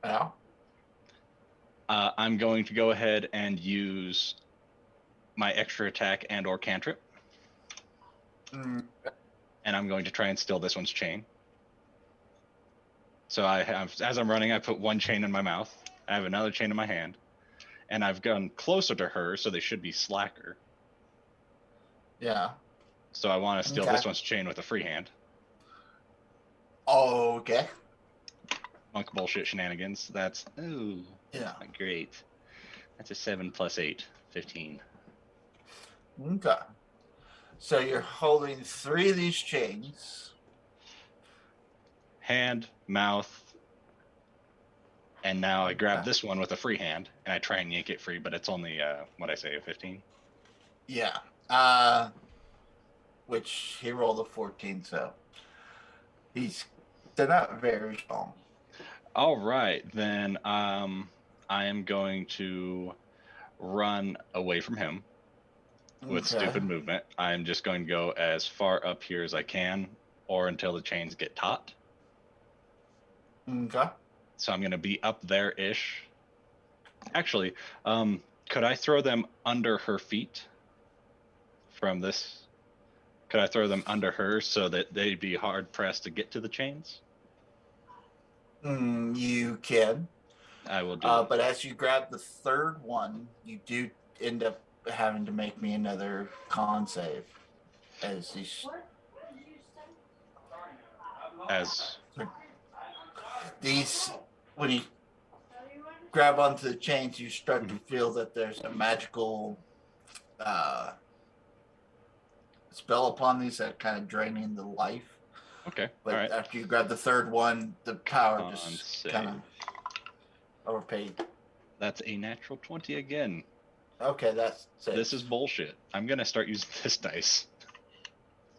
Yeah. I'm going to go ahead and use my extra attack and or cantrip. Mm, And I'm going to try and steal this one's chain. So I have, as I'm running, I put one chain in my mouth. I have another chain in my hand. And I've gone closer to her, so they should be slacker. yeah. So I want to steal Okay. this one's chain with a free hand. Okay. Monk bullshit shenanigans. That's, ooh, Yeah. not great. That's a 7 plus 8, 15. Okay. So you're holding 3 of these chains. Hand, mouth, and now I grab Okay. this one with a free hand, and I try and yank it free, but it's only, what I say, a 15? Yeah. Which he rolled a 14, so they're not very strong. All right, then I am going to run away from him with Okay. stupid movement. I'm just going to go as far up here as I can, or until the chains get taut. Okay. So I'm going to be up there-ish. Actually, could I throw them under her feet from this? Could I throw them under her so that they'd be hard pressed to get to the chains? You can. I will do. But as you grab the third one, you do end up having to make me another con save. As these, when you grab onto the chains, you start to feel that there's a magical spell upon these that kind of draining the life. Okay. But all right. after you grab the third one, the power Con just save. kind of overpaid. That's a natural 20 again. Okay, that's safe. This is bullshit. I'm gonna start using this dice.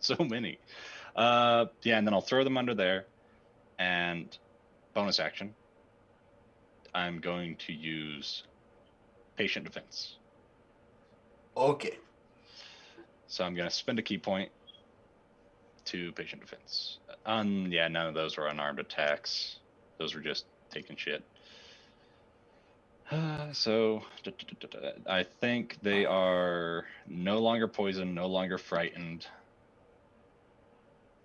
So many. Yeah, and then I'll throw them under there. And bonus action, I'm going to use patient defense. Okay. So I'm gonna spend a key point to patient defense. Yeah, none of those were unarmed attacks. Those were just taking shit. So I think they are no longer poisoned, no longer frightened.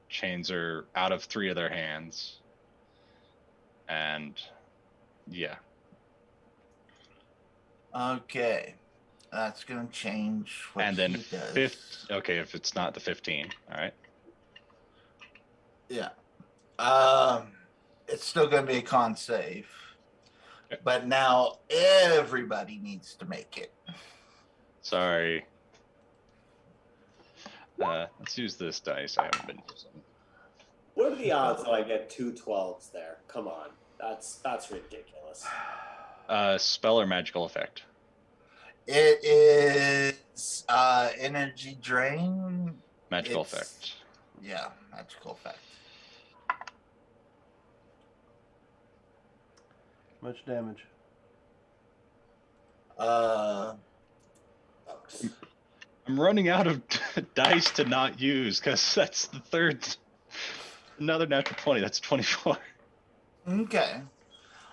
Chains are out of 3 of their hands. And yeah. Okay. That's going to change what And then he does. okay, if it's not the 15, all right. Yeah. It's still going to be a con save. Okay. But now everybody needs to make it. Sorry. Let's use this dice. I haven't been using. What are the odds that I get 2 12s there? Come on, that's ridiculous. Spell or magical effect? It is energy drain. Magical effect. Yeah, magical effect. Much damage. Uh, I'm running out of dice to not use because that's the third. Another natural 20. That's 24. okay.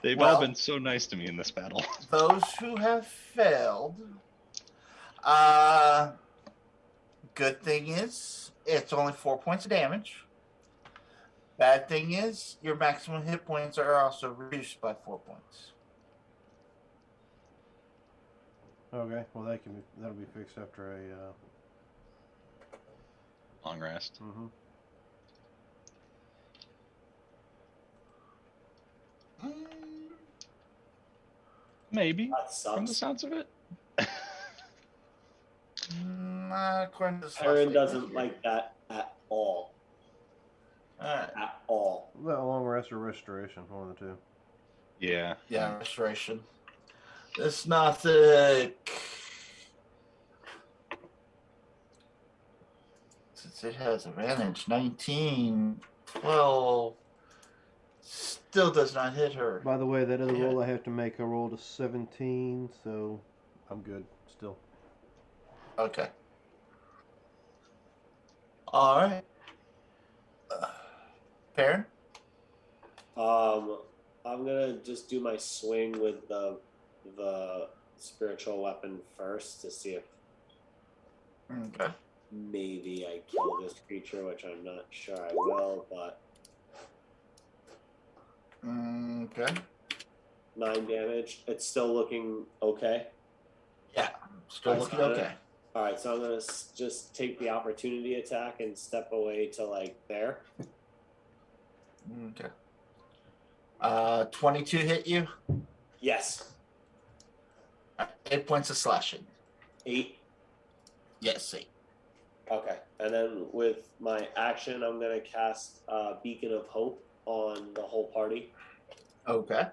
They've all been so nice to me in this battle. Those who have failed, good thing is it's only 4 points of damage. Bad thing is your maximum hit points are also reduced by 4 points. Okay, well that'll be fixed after a Long rest. Maybe. That From the sucks. sounds of it. According to this Aaron last doesn't figure. like that at all. Alright. At all. that long rest or restoration, one of the two. Yeah. Yeah, restoration. It's not the. Since it has advantage, 19, 12, Still does not hit her. By the way, that other Yeah. roll I have to make, I rolled a 17, so I'm good still. Okay. All right. Perrin? I'm gonna just do my swing with the spiritual weapon first to see if Okay. maybe I kill this creature, which I'm not sure I will, but Okay. 9 damage. It's still looking okay. Yeah. Still Alright, looking so okay. All right, so I'm gonna just take the opportunity attack and step away to like there. Okay. 22 hit you. Yes, 8 points of slashing. 8. Yes, 8. Okay, and then with my action, I'm gonna cast Beacon of Hope on the whole party. Okay.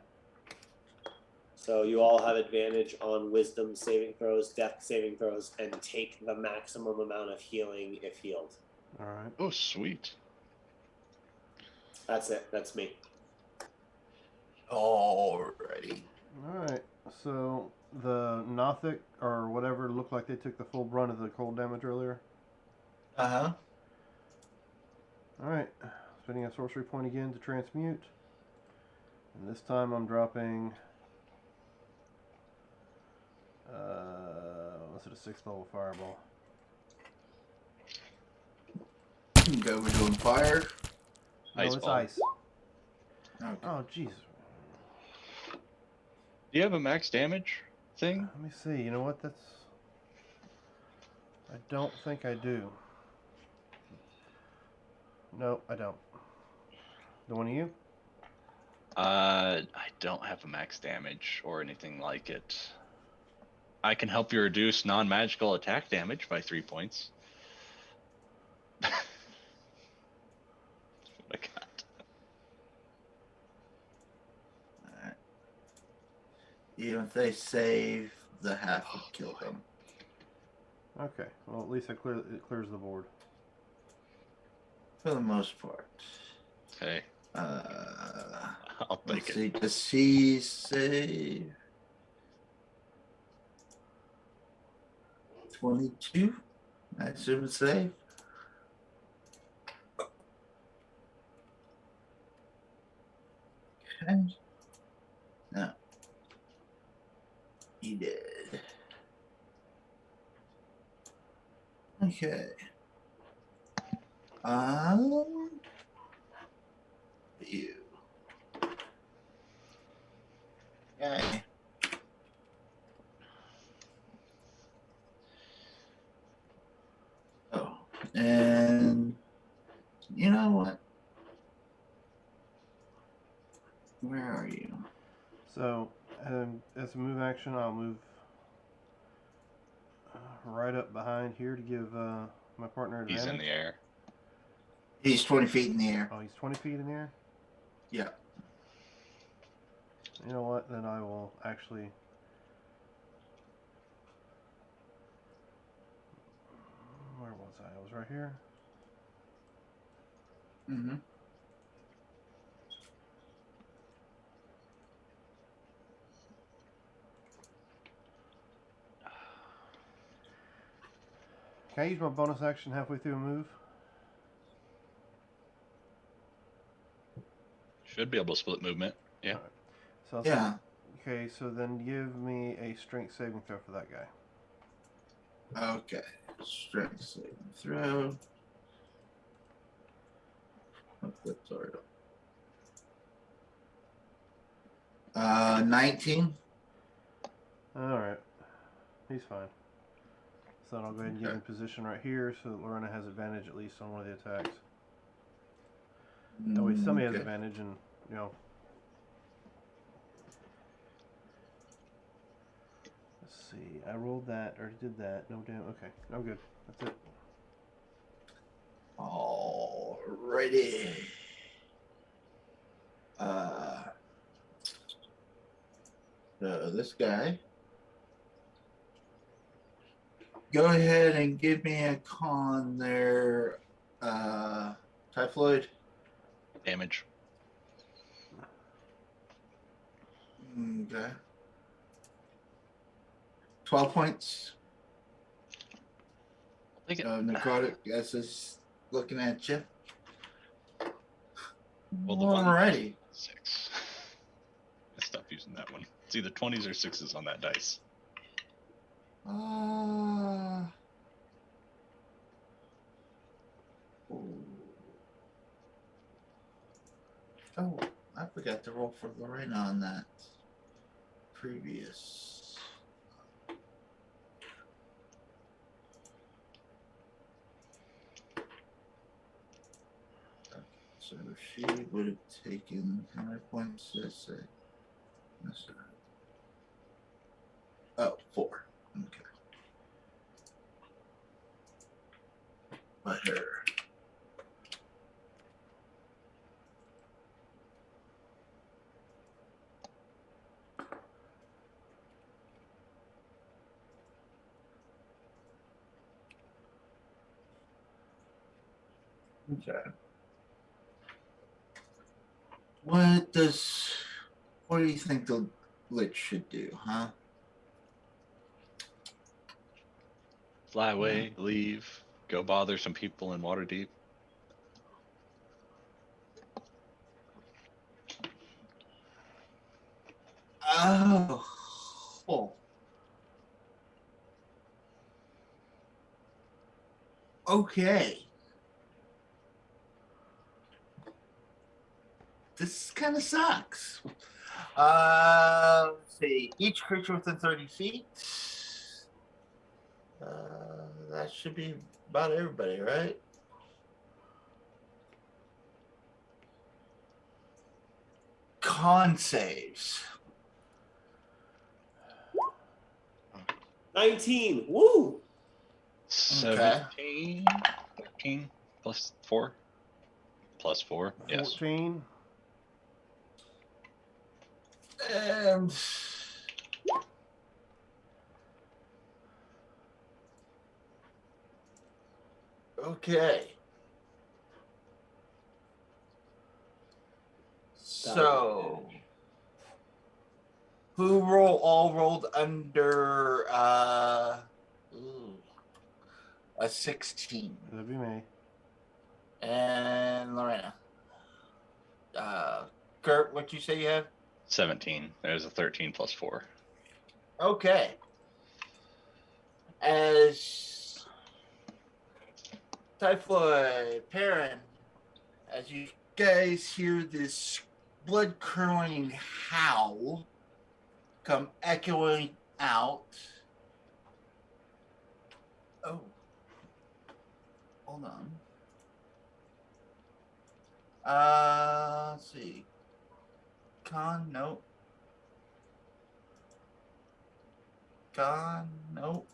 So you all have advantage on Wisdom saving throws, Death saving throws, and take the maximum amount of healing if healed. All right. Oh, sweet. That's it. That's me. Alrighty. All right. So the Nothic or whatever looked like they took the full brunt of the cold damage earlier. Uh-huh. All right. Spending a sorcery point again to transmute. And this time I'm dropping. Was it a 6th level fireball? Okay, we're doing fire. No, Ice it's ball. ice. Okay. Oh, jeez. Do you have a max damage thing? Let me see. You know what? That's. I don't think I do. No, I don't. The one of you? I don't have a max damage or anything like it. I can help you reduce non-magical attack damage by 3 points. That's what I got. Alright. Even if they save, the half would kill them. Okay. Well, at least it clears the board. For the most part. Okay, I'll Let's take it. see. Does he save? 22? I assume it's safe. Okay. No. He did. Okay. You. Okay. Oh, and you know what? Where are you? So, as a move action, I'll move right up behind here to give my partner advantage. He's in the air. He's 20 feet in the air. Oh, he's 20 feet in the air? Yeah. You know what? Then I will actually. Where was I? I was right here. Mm-hmm. Can I use my bonus action halfway through a move? Should be able to split movement. Yeah. So Yeah. Okay, so then give me a strength saving throw for that guy. Okay. Strength saving throw. Oh, that's already up. 19. Alright. He's fine. So then I'll go ahead and get Okay. in position right here so that Lorena has advantage at least on one of the attacks. That way somebody has Okay. advantage and, you know. Let's see. I rolled that, already did that. No damn. Okay. I'm good. That's it. Alrighty. So this guy. Go ahead and give me a con there, Typhoid. Damage. Okay. 12 points. I'll take it. Necrotic as is looking at you. Well, the one die Alrighty. 6. I stopped using that one. It's either 20s or 6s on that dice. Oh, I forgot to roll for Lorena on that previous. So she would have taken how many points did I say? Oh, 4. Okay. But her. Okay. What do you think the Lich should do, huh? Fly away, leave, go bother some people in Waterdeep. Oh. Okay. This kind of sucks. Let's see. Each creature within 30 feet. That should be about everybody, right? Con saves. 19. Woo! 17, 13, plus 4. Plus 4, yes. 14. And okay. So who all rolled under a 16? That'd be me. And Lorena. Kurt, what you say you have? 17. There's a 13 plus 4. Okay. As Typhoid, Perrin, as you guys hear this blood curdling howl come echoing out. Oh. Hold on. Let's see. Nope. Nope.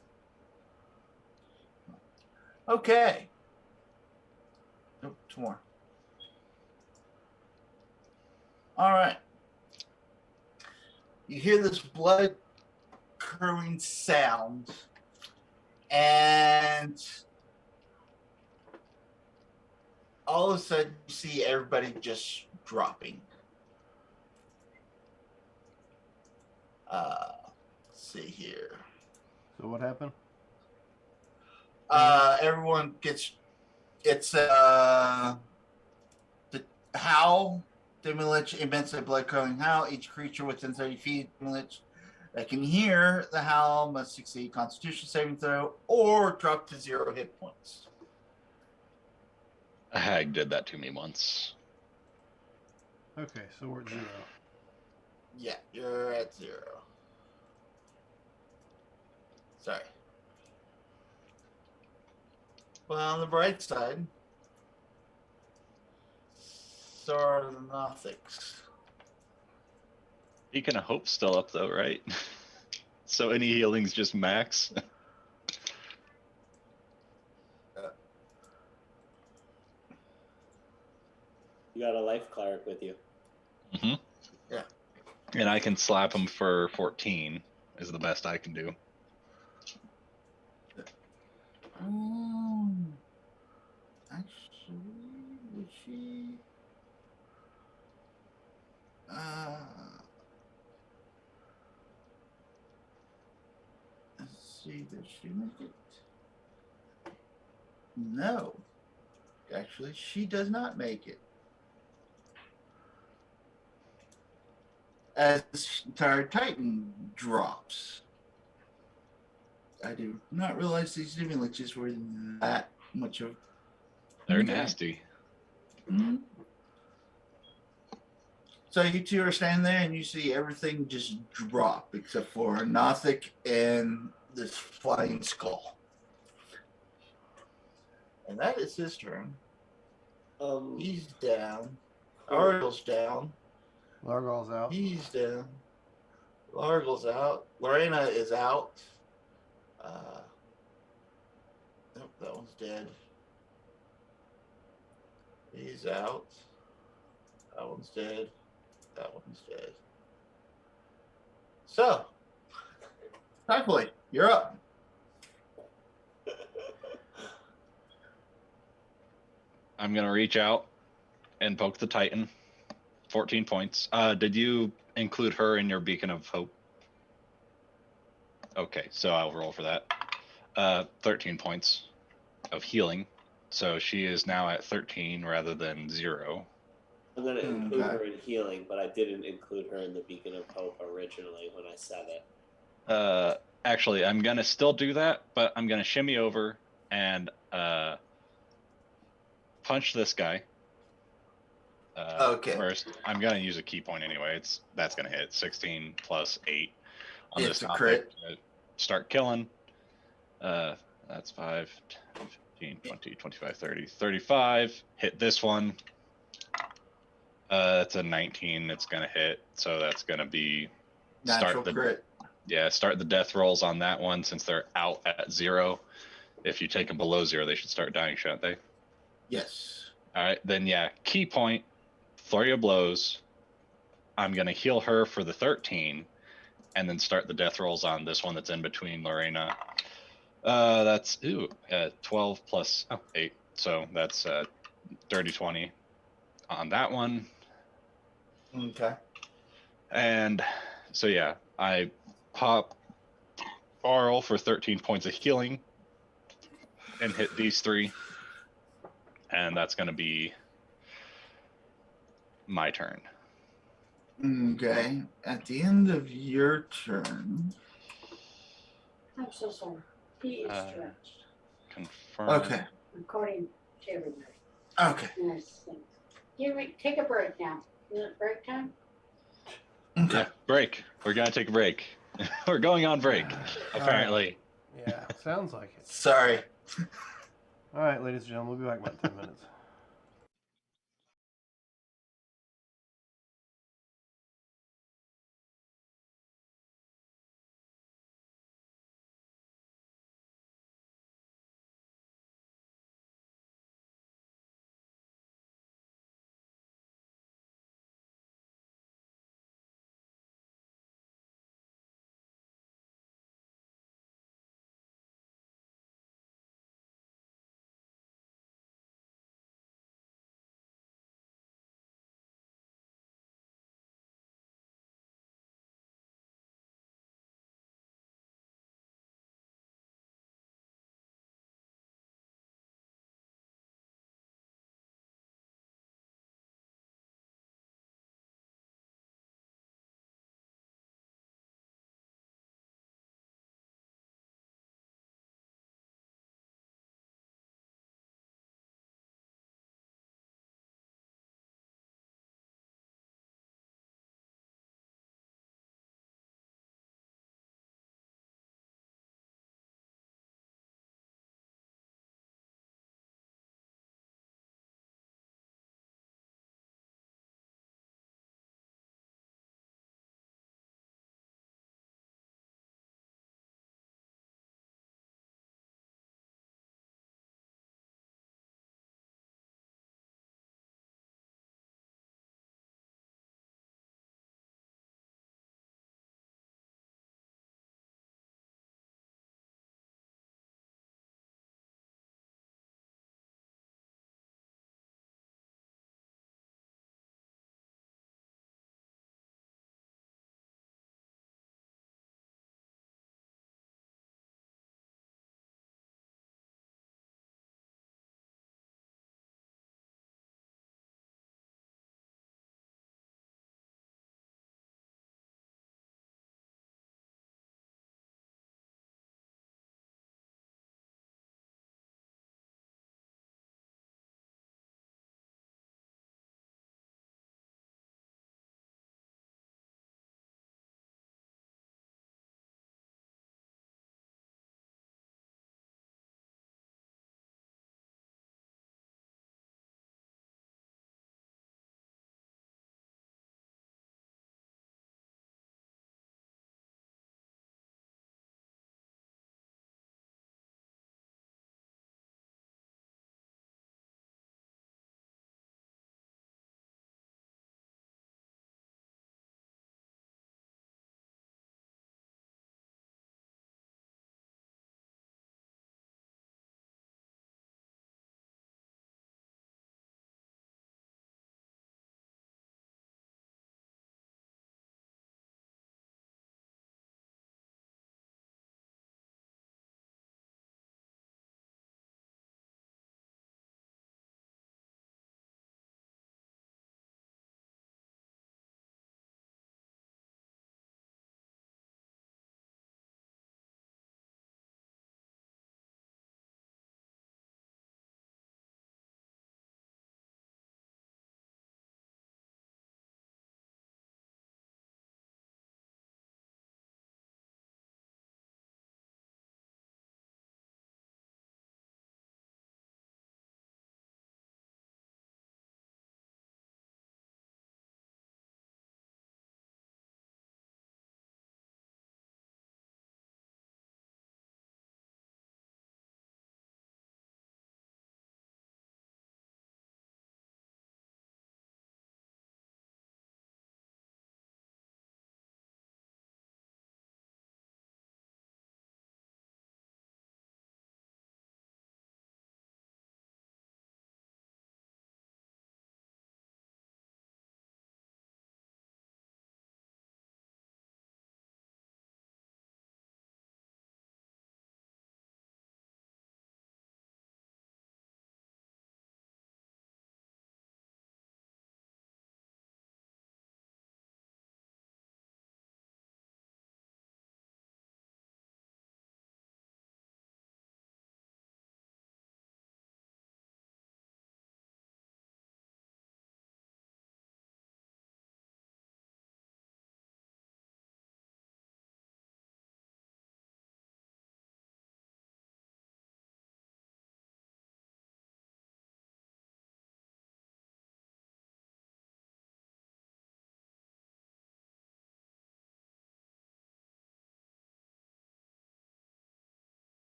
Okay. Nope, 2 more. All right. You hear this blood curdling sound, and all of a sudden you see everybody just dropping. Let's see here. So what happened? Everyone gets the howl, Demilich emits a blood curdling howl. Each creature within 30 feet of Demilich that can hear the howl must succeed Constitution saving throw or drop to 0 hit points. A hag did that to me once. Okay, so we're at 0. Yeah, you're at 0. Sorry. Well, on the bright side, so are the Nothics. Beacon of Hope's still up though, right? So any healing's just max. You got a life cleric with you. Mm-hmm. Yeah. And I can slap him for 14 is the best I can do. Actually, would she? Does she make it? No. Actually, she does not make it. As the entire Titan drops. I do not realize these living leeches were that much of. They're Okay. nasty. Mhm. So you two are standing there and you see everything just drop except for Nothic and this flying skull. And that is his turn. He's down. Ariel's down. Largal's out. He's down. Largle's out. Lorena is out. Nope, that one's dead. He's out. That one's dead. That one's dead. So, Typhoid, you're up. I'm gonna reach out and poke the Titan. 14 points. Did you include her in your beacon of hope? Okay, so I'll roll for that. 13 points of healing. So she is now at 13 rather than 0. I'm going to include her in healing, but I didn't include her in the Beacon of Hope originally when I said it. Actually, I'm gonna still do that, but I'm gonna shimmy over and punch this guy. Okay. First, I'm gonna use a key point anyway. That's gonna hit 16 plus 8 on It's this a topic. crit. Start killing. That's 5, 10, 15, 20, 25, 30, 35. Hit this one. That's a 19. It's gonna hit, so that's gonna be Natural crit. Yeah, start the death rolls on that one since they're out at 0. If you take them below 0, they should start dying, shouldn't they? Yes. All right, then yeah, key point, flurry of blows. I'm gonna heal her for the 13, and then start the death rolls on this one that's in between Lorena. That's 12 plus 8, so that's dirty 20 on that one. Okay. And so yeah, I pop Arl for 13 points of healing and hit these 3, and that's gonna be my turn. Okay. At the end of your turn. I'm so sorry. He is stretched. Confirm. Okay. According to everybody. Okay. Nice thing. Take a break now. Is it break time? Okay. Yeah, break. We're gonna take a break. We're going on break, apparently. Yeah, sounds like it. Sorry. All right, ladies and gentlemen, we'll be back in about 10 minutes.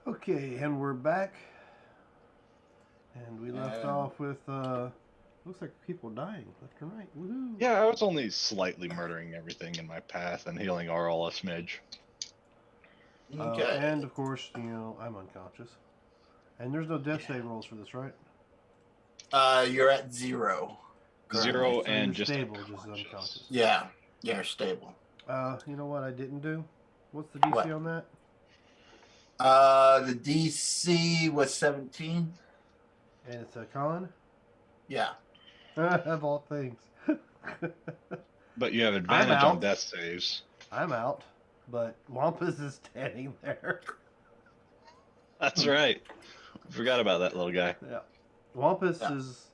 Okay, and we're back. And we left And- off with, looks like people dying left and right. Woohoo! Yeah, I was only slightly murdering everything in my path and healing Oral a smidge. Okay. And of course, you know, I'm unconscious. And there's no death save rolls for this, right? You're at 0. currently. Zero So and you're just stable, just unconscious. unconscious. Yeah, you're stable. You know what I didn't do? What's the DC What? on that? The DC was 17. And it's a con? Yeah. Of all things. But you have advantage out. on death saves. I'm out, but Wampus is standing there. That's right. Forgot about that little guy. Yeah. Wampus Yeah. is...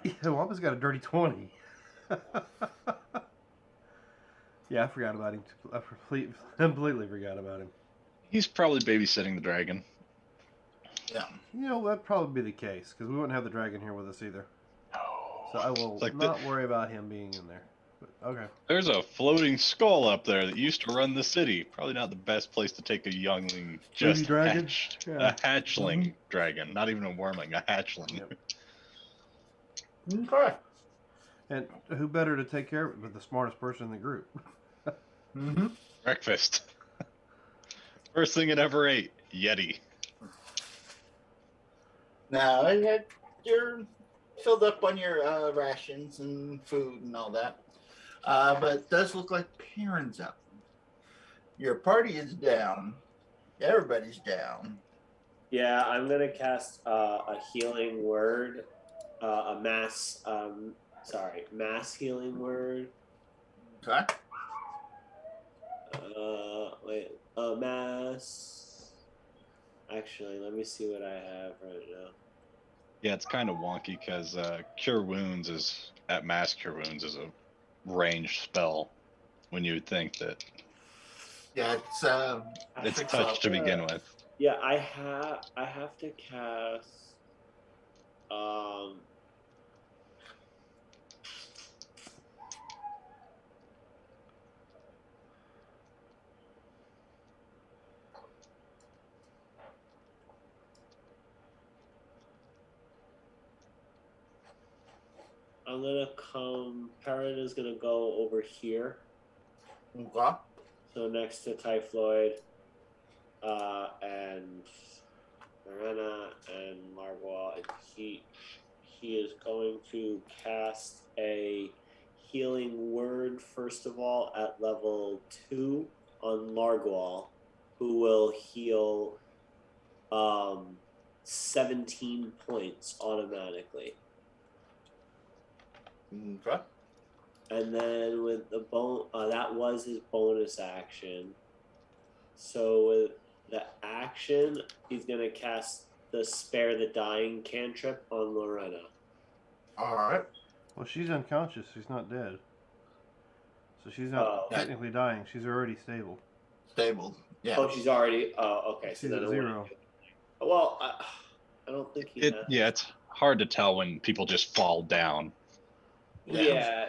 Yeah, Wampus got a dirty 20. Yeah, I forgot about him. I completely forgot about him. He's probably babysitting the dragon. Yeah. You know, that'd probably be the case, because we wouldn't have the dragon here with us either. So I will It's like not worry about him being in there. But, okay. There's a floating skull up there that used to run the city. Probably not the best place to take a youngling, just dragon? hatched. Yeah. A hatchling dragon. Not even a wormling, a hatchling. Yep. Okay. And who better to take care of it but the smartest person in the group? Mm-hmm. Breakfast. First thing it ever ate, Yeti. Now, you're filled up on your rations and food and all that. But it does look like Perrin's up. Your party is down. Everybody's down. Yeah, I'm gonna cast a healing word, mass healing word. Okay. Mass. Actually, let me see what I have right now. Yeah, it's kind of wonky because Cure Wounds is at Mass Cure Wounds is a ranged spell. When you would think that Yeah, it's think touch so. to begin with. Yeah, I have to cast. I'm gonna come. Perrin is gonna go over here. Okay. So next to Typhloid, and Marina and Margwa, and he is going to cast a healing word first of all at level 2 on Largwal, who will heal 17 points automatically. Okay. And then with the that was his bonus action. So with the action, he's gonna cast the Spare the Dying cantrip on Lorena. All right. Well, she's unconscious. She's not dead. So she's not Oh. technically dying. She's already stable. Stable. Yeah. Oh, she's already. Oh, okay. She's so at then 0. Well, I don't think he. Has. Yeah, it's hard to tell when people just fall down. Yeah.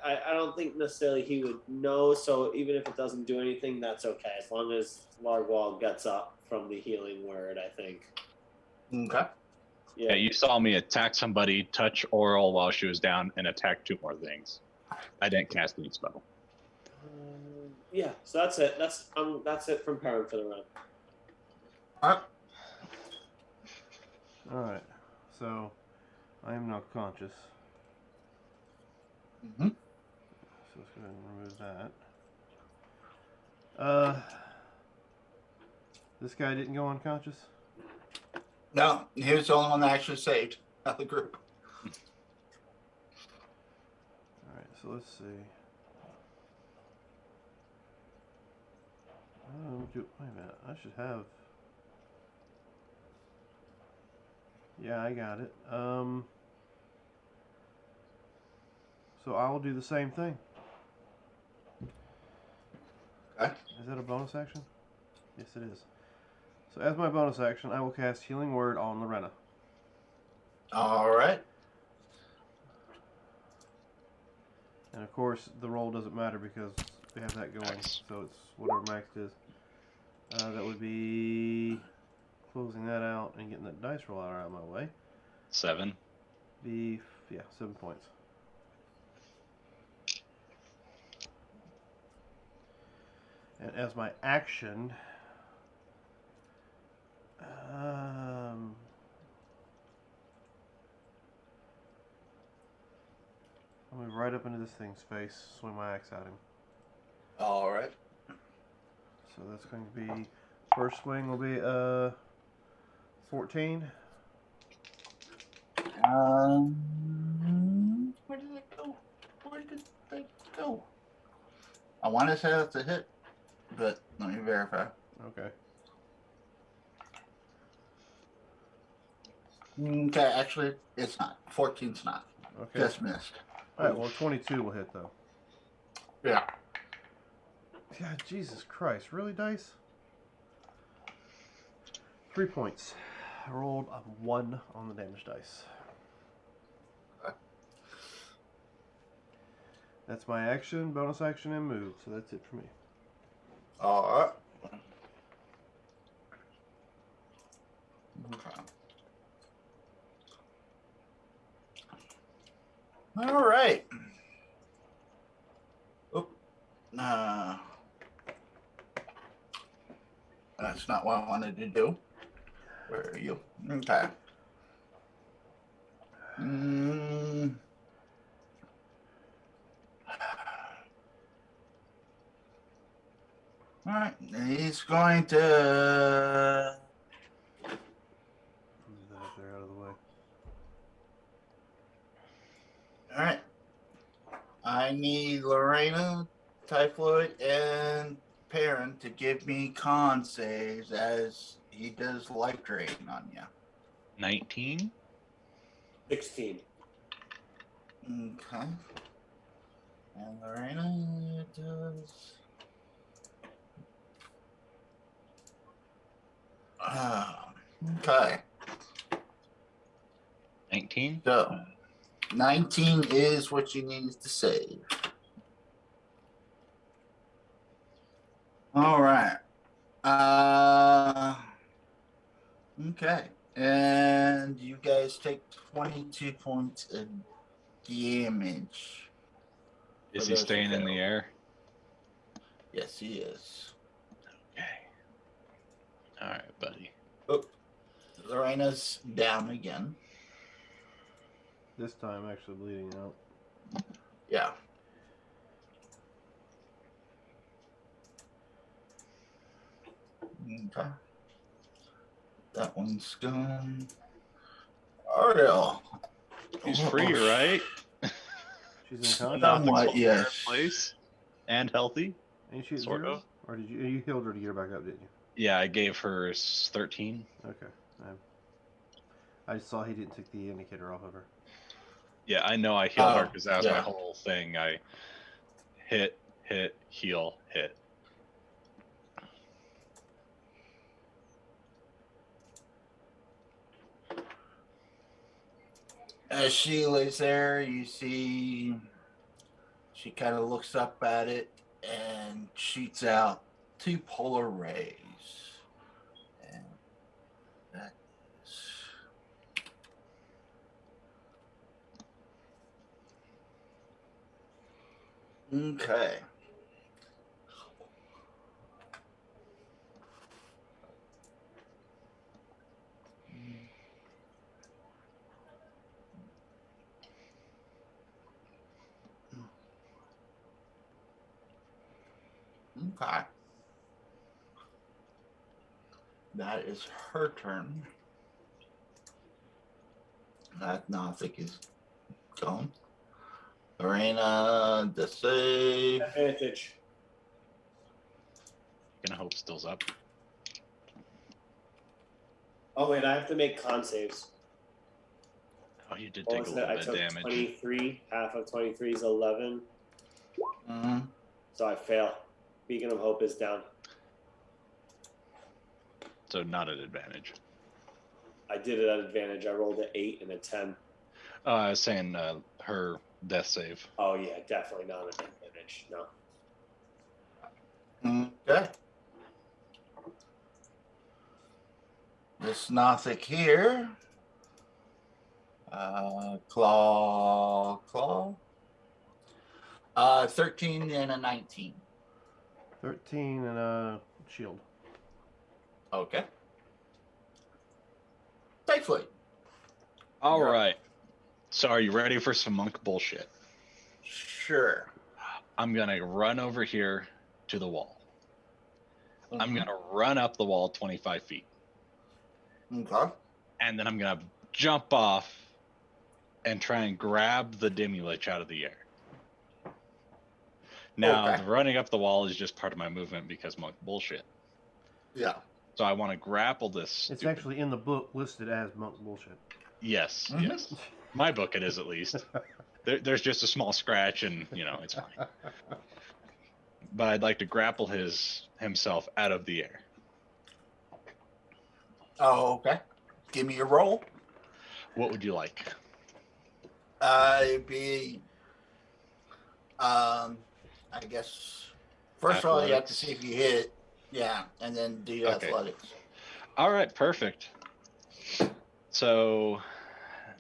I don't think necessarily he would know. So even if it doesn't do anything, that's okay. As long as Largwal gets up from the healing word, I think. Okay. Yeah, you saw me attack somebody, touch Oral while she was down, and attack 2 more things. I didn't cast any spell. Yeah. So that's it. That's it from Perrin for the round. All right. Alright. So, I am now conscious. Mm-hmm. So let's go ahead and remove that. This guy didn't go unconscious? No, he was the only one that actually saved out of the group. Alright, so let's see. Wait a minute. I should have... Yeah, I got it. So I will do the same thing. Okay. Is that a bonus action? Yes, it is. So as my bonus action, I will cast Healing Word on Lorena. All right. And of course, the roll doesn't matter because we have that going. Nice. So it's whatever max is. That would be closing that out and getting that dice roll out of my way. 7. Be 7 points. And as my action, I'm gonna right up into this thing's face, swing my axe at him. All right. So that's going to be first swing will be 14. Where did it go? Where did they go? I want to say that's a hit, but let me verify. Okay. Okay, actually, it's not. 14's not. Okay. Just missed. All right. Well, 22 will hit though. Yeah. God, Jesus Christ! Really, dice? 3 points. I rolled a 1 on the damage dice. That's my action, bonus action, and move. So that's it for me. All right. Okay. All right. Oop. That's not what I wanted to do. Where are you? Okay. All right. He's going to. Move that up there out of the way. All right. I need Lorena, Typhoid, and Perrin to give me con saves as he does life drain on you. 19. 16. Okay. And Lorena does. Okay. 19. So 19 is what you need to save. All right. Okay. And you guys take 22 points of damage. Is For he those who staying in the failed. air? Yes, he is. Okay. All right, buddy. Oh, Lorena's down again. This time, actually bleeding out. Yeah. Okay. That one's gone. Ariel. He's free, right? She's in Not contact. Somewhat, in yes. place and healthy. Ain't she at Sort 0? of. Or did you healed her to get her back up? Didn't you? Yeah, I gave her 13. Okay. I just saw he didn't take the indicator off of her. Yeah, I know I healed her Oh, because that was my yeah. whole thing. I hit, heal, hit. As she lays there, you see she kind of looks up at it and shoots out 2 polar rays. And that is. Okay. Okay. That is her turn. That Nothic is gone. Lorena, the save. Advantage. Gonna hope still's up. Oh wait, I have to make con saves. Oh, you did What take a was little it? I bit took of damage. 23. Half of 23 is 11. Mm-hmm. So I fail. Beacon of Hope is down. So not at advantage. I did it at advantage. I rolled an 8 and a 10. I was saying her death save. Oh yeah, definitely not an advantage. No. this Nothic here. Claw. 13 and a 19. 13 and a shield. Okay. Safely. All You're up. right. So are you ready for some monk bullshit? Sure. I'm going to run over here to the wall. I'm Mhm. going to run up the wall 25 feet. Okay. And then I'm going to jump off and try and grab the Demi-Lich out of the air. Now, Okay. the running up the wall is just part of my movement because monk bullshit. Yeah. So I want to grapple this. It's stupid- actually in the book listed as monk bullshit. Yes, Mhm. yes. My book it is at least. There's just a small scratch and, it's fine. But I'd like to grapple himself out of the air. Oh, okay. Give me a roll. What would you like? It'd be, I guess, first of all, you have to Athletics. see if you hit it. Yeah, and then do your Okay. athletics. All right, perfect. So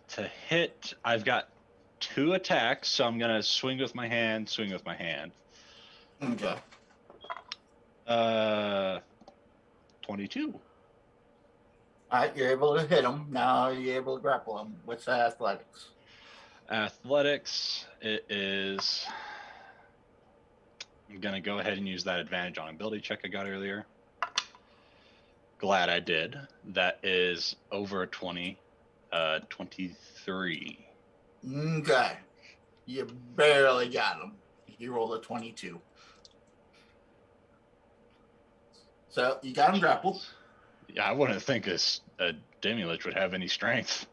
to hit, I've got 2 attacks, so I'm gonna swing with my hand. Okay. 22. All right, you're able to hit him. Now you're able to grapple him. What's the athletics? Athletics, it is. I'm gonna go ahead and use that advantage on ability check I got earlier. Glad I did. That is over 20, 23. Okay. You barely got him. He rolled a 22. So you got him grappled. Yeah, I wouldn't think a Demi-Lich would have any strength.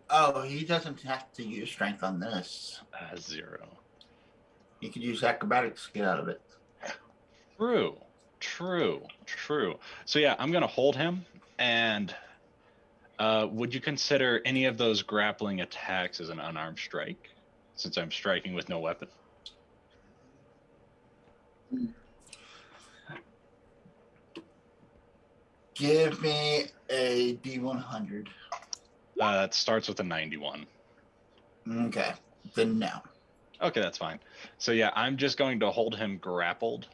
Oh, he doesn't have to use strength on this. 0. He could use acrobatics to get out of it. True. So yeah, I'm gonna hold him. And would you consider any of those grappling attacks as an unarmed strike, since I'm striking with no weapon? Give me a D100. It starts with a 91. Okay. Then no. Okay, that's fine. So yeah, I'm just going to hold him grappled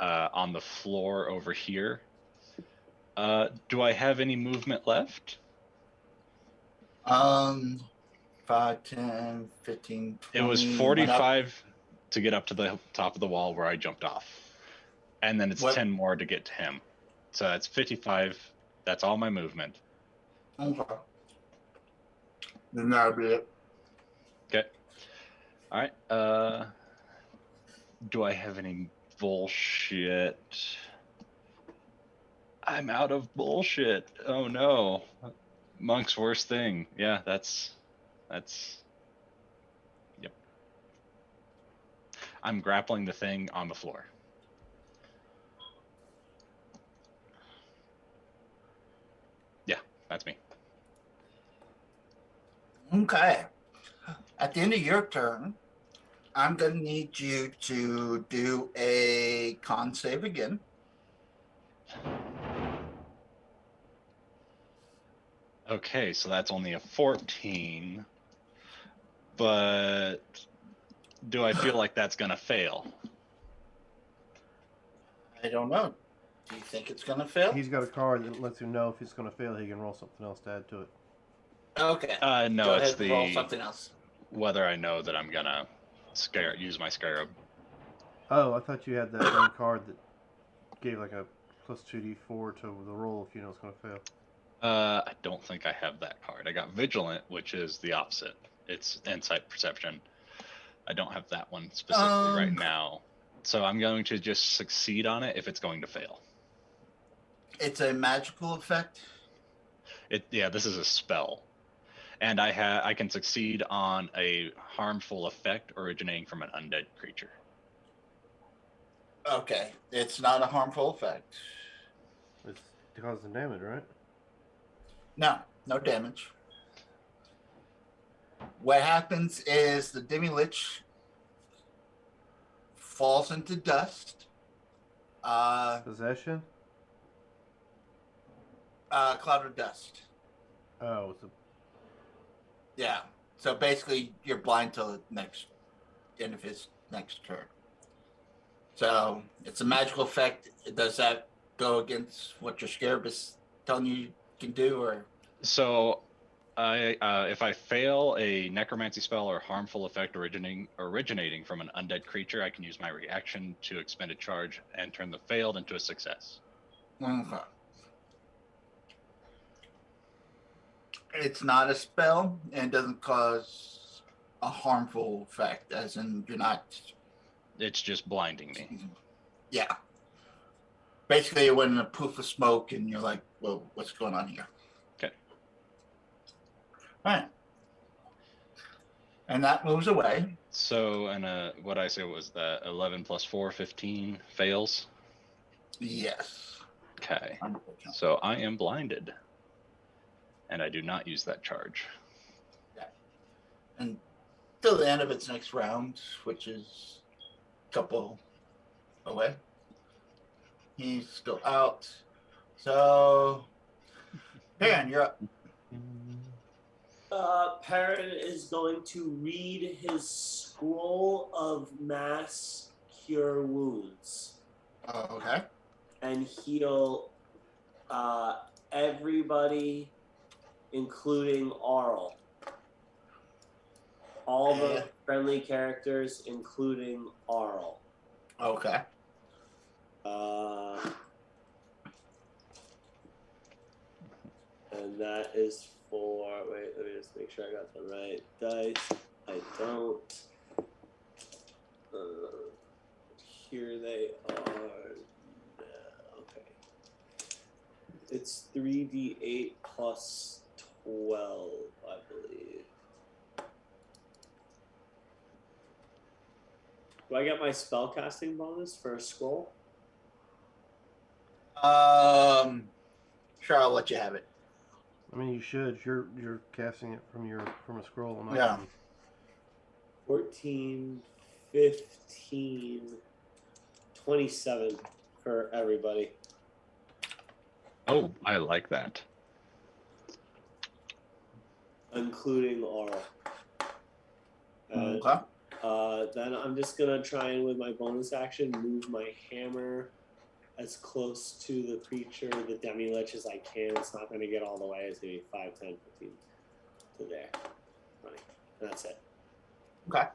on the floor over here. Do I have any movement left? 5, 10, 15, 20. It was went up. 45 to get up to the top of the wall where I jumped off. And then it's What? 10 more to get to him. So that's 55. That's all my movement. Okay. Then that'll be it. Okay. All right. Do I have any bullshit? I'm out of bullshit. Oh no. Monk's worst thing. Yeah, that's yep. I'm grappling the thing on the floor. Yeah, that's me. Okay. At the end of your turn, I'm going to need you to do a con save again. Okay, so that's only a 14. But do I feel like that's gonna fail? I don't know. Do you think it's going to fail? He's got a card that lets him know if he's going to fail, he can roll something else to add to it. Okay. No, Go it's ahead and roll the something else. whether I know that I'm gonna use my scarab. Oh, I thought you had that one card that gave like a plus 2d4 to the roll if you know it's going to fail. I don't think I have that card. I got vigilant, which is the opposite. It's insight perception. I don't have that one specifically right now. So I'm going to just succeed on it if it's going to fail. It's a magical effect. This is a spell. And I can succeed on a harmful effect originating from an undead creature. Okay. It's not a harmful effect. It's causing damage, right? No damage. What happens is the Demi-Lich falls into dust. Possession? cloud of dust. Oh, it's a Yeah. So basically, you're blind till the next end of his next turn. So it's a magical effect. Does that go against what your scarab is telling you can do, or? So, if I fail a necromancy spell or harmful effect originating from an undead creature, I can use my reaction to expend a charge and turn the failed into a success. Okay. It's not a spell and doesn't cause a harmful effect, as in you're not. It's just blinding me. Yeah. Basically, it went in a poof of smoke, and you're like, "Whoa, what's going on here?" Okay. All right. And that moves away. So, and what I say was that 11 plus 4, 15 fails. Yes. Okay. So I am blinded, and I do not use that charge. Yeah. And till the end of its next round, which is a couple away, he's still out. So, Perrin, you're up. Perrin is going to read his scroll of mass cure wounds Okay. and heal everybody, including Arl. All the friendly characters, including Arl. Okay. And that is for. Wait, let me just make sure I got the right dice. I don't. Here they are. Okay. It's 3d8 plus 12, I believe. Do I get my spellcasting bonus for a scroll? Sure, I'll let you have it. I mean, you should. You're casting it from a scroll. Not Yeah. from... 14, 15, 27 for everybody. Oh, I like that. Including Aura. Okay. Then I'm just gonna try and, with my bonus action, move my hammer as close to the creature, the demi-lich, as I can. It's not gonna get all the way. It's gonna be 5, 10, 15 to there. Running. And that's it. Okay.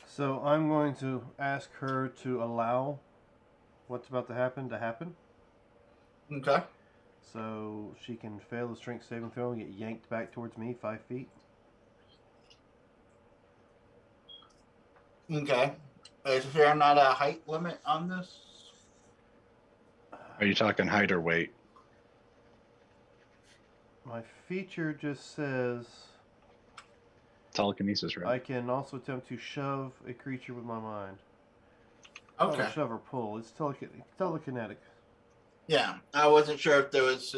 So I'm going to ask her to allow what's about to happen. Okay. So she can fail the strength saving throw and get yanked back towards me 5 feet. Okay. Is there not a height limit on this? Are you talking height or weight? My feature just says Telekinesis, right? I can also attempt to shove a creature with my mind. Okay. Not a shove or pull. It's telekinetic. Yeah. I wasn't sure if there was,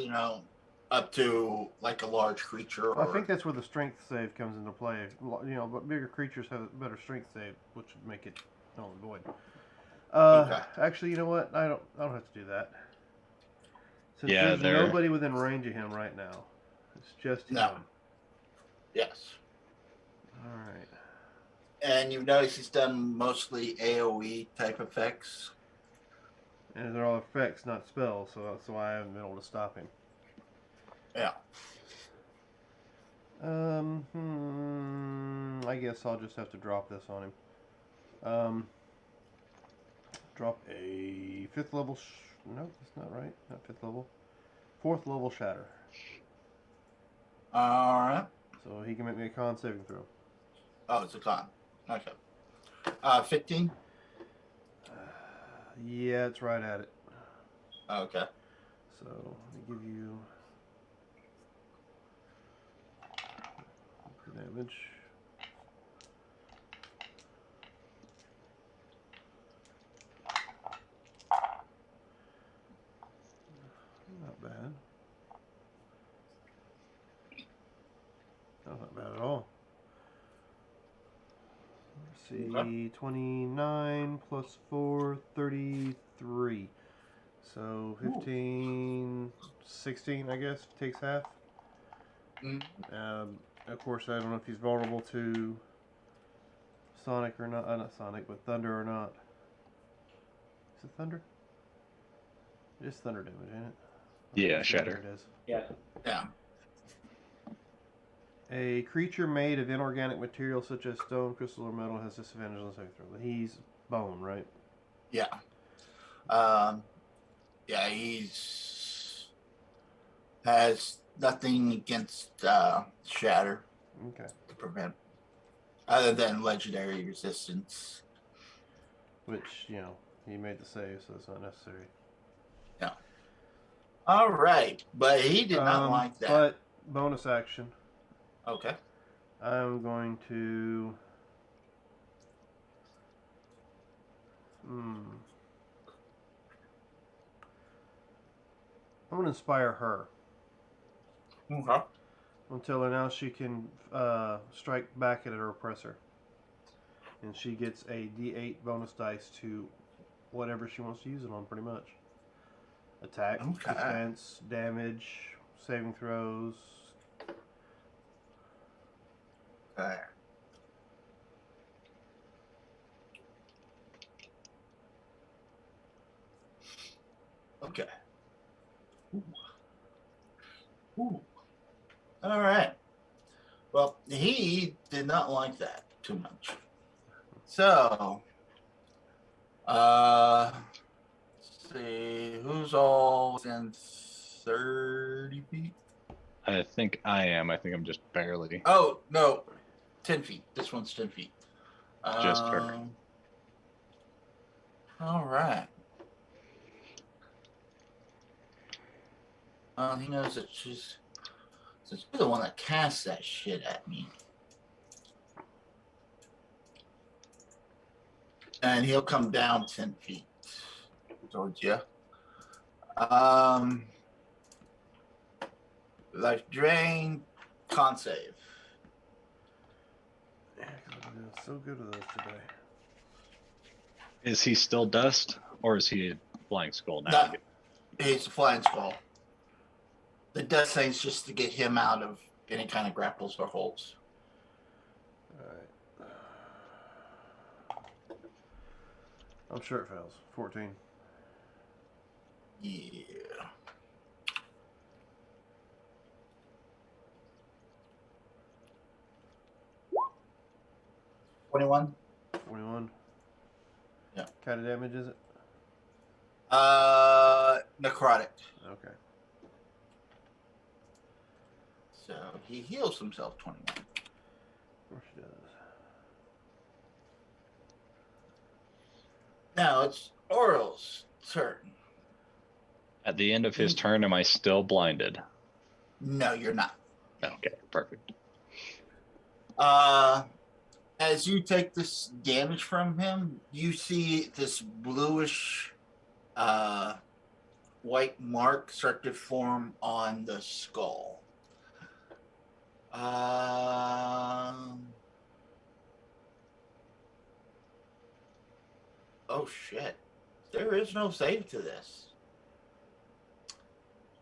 up to like a large creature or. I think that's where the strength save comes into play. But bigger creatures have a better strength save, which would make it null and void. Okay. Actually, you know what? I don't have to do that. Since Yeah, there's nobody within range of him right now. It's just him. No. Yes. All right. And you've noticed he's done mostly AoE type effects. And they're all effects, not spells, so that's why I haven't been able to stop him. Yeah. I guess I'll just have to drop this on him. Drop a 5th level. No, that's not right. Not 5th level. 4th level shatter. All right. So he can make me a con saving throw. Oh, it's a con. Okay. 15. Yeah, it's right at it. Okay. So let me give you the damage. Not bad. That's not bad at all. Let's see, Okay. 29 plus 4, 33. So 15, 16, I guess, takes half. Mm. Of course, I don't know if he's vulnerable to Sonic or not. Not Sonic, but Thunder or not. Is it Thunder? It is Thunder damage, ain't it? Yeah, Let's see Shatter. what it is. Yeah. Yeah. A creature made of inorganic material such as stone, crystal, or metal has disadvantage on the saving throw. He's bone, right? Yeah. Yeah, he's has nothing against Shatter Okay. to prevent, other than legendary resistance. Which, he made the save, so it's not necessary. Yeah. All right, but he did not like that. But bonus action. Okay. I'm going to. I'm going to inspire her. Okay. Until now, she can strike back at her oppressor. And she gets a d8 bonus dice to whatever she wants to use it on, pretty much. Attack, Okay. defense, damage, saving throws. Okay. Okay. Ooh. Ooh. All right. Well, he did not like that too much. So, let's see, who's all within 30 feet? I think I am. I think I'm just barely. Oh, no, 10 feet. This one's 10 feet. Just her. All right. He knows that she's the one that cast that shit at me. And he'll come down 10 feet towards you. Life drain, con save. Yeah, I'm doing so good with those today. Is he still dust, or is he a flying skull now? No, he's a flying skull. The death thing's just to get him out of any kind of grapples or holds. Alright. I'm sure it fails. 14. Yeah. $21. 21. Yeah. What kind of damage is it? Necrotic. Okay. So he heals himself 21. Of course she does. Now it's Oral's turn. At the end of his turn, am I still blinded? No, you're not. Okay, perfect. As you take this damage from him, you see this bluish white mark start to form on the skull. Oh shit. There is no save to this.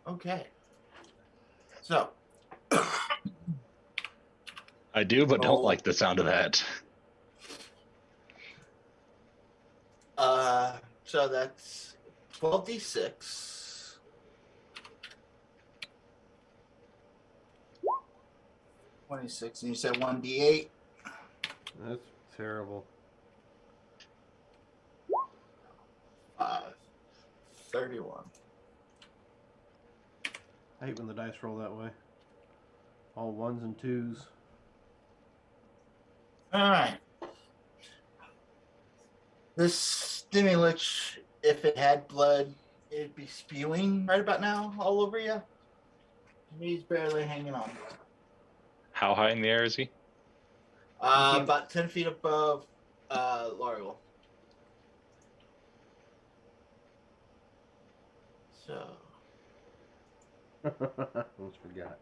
Okay. So I do, but don't Oh. like the sound of that. So that's 12d6. 26, and you said 1d8. That's terrible. 31. I hate when the dice roll that way. All ones and twos. All right. This Stimulich, if it had blood, it'd be spewing right about now all over you. He's barely hanging on. How high in the air is he? About 10 feet above Largo. So. Almost forgot.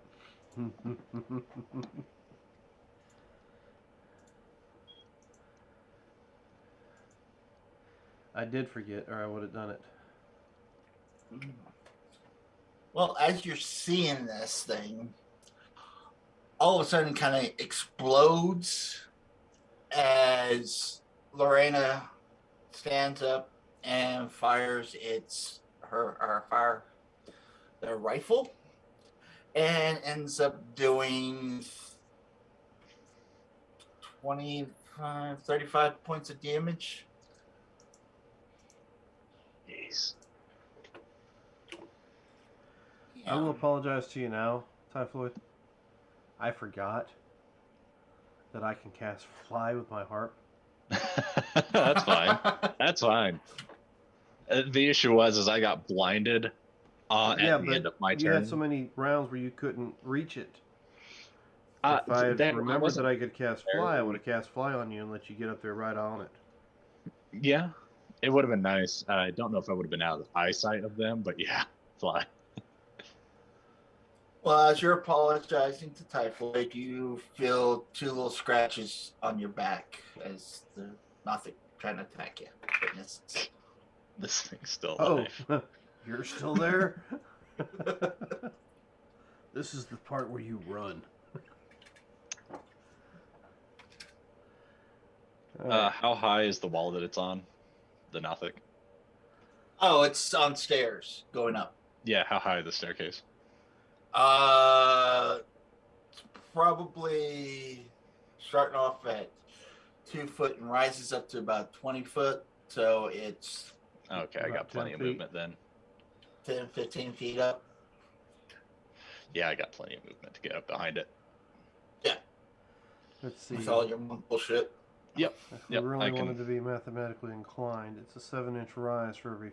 I did forget, or I would have done it. Well, as you're seeing this thing, all of a sudden kind of explodes as Lorena stands up and fires their rifle, and ends up doing 35 points of damage. Jeez. I will apologize to you now, Typhoid. I forgot that I can cast Fly with my harp. That's fine. That's fine. The issue was I got blinded at the end of my you turn. had so many rounds where you couldn't reach it. If I had that remembered wasn't that I could cast Fly, I very- would have cast Fly on you and let you get up there right on it. Yeah, it would have been nice. I don't know if I would have been out of eyesight of them, but yeah, fly. Well, as you're apologizing to Typhoid, you feel 2 little scratches on your back as the Nothic trying to attack you. Goodness. This thing's still Oh, alive. you're still there? This is the part where you run. How high is the wall that it's on? The Nothic? Oh, it's on stairs going up. Yeah, how high is the staircase? It's probably starting off at 2 foot and rises up to about 20 foot. So it's Okay, I About got plenty 10 of feet. movement then. 10, 15 feet up. Yeah, I got plenty of movement to get up behind it. Let's see. With all your bullshit. Yep. If we Yep, really I can- wanted to be mathematically inclined, it's a 7-inch rise for every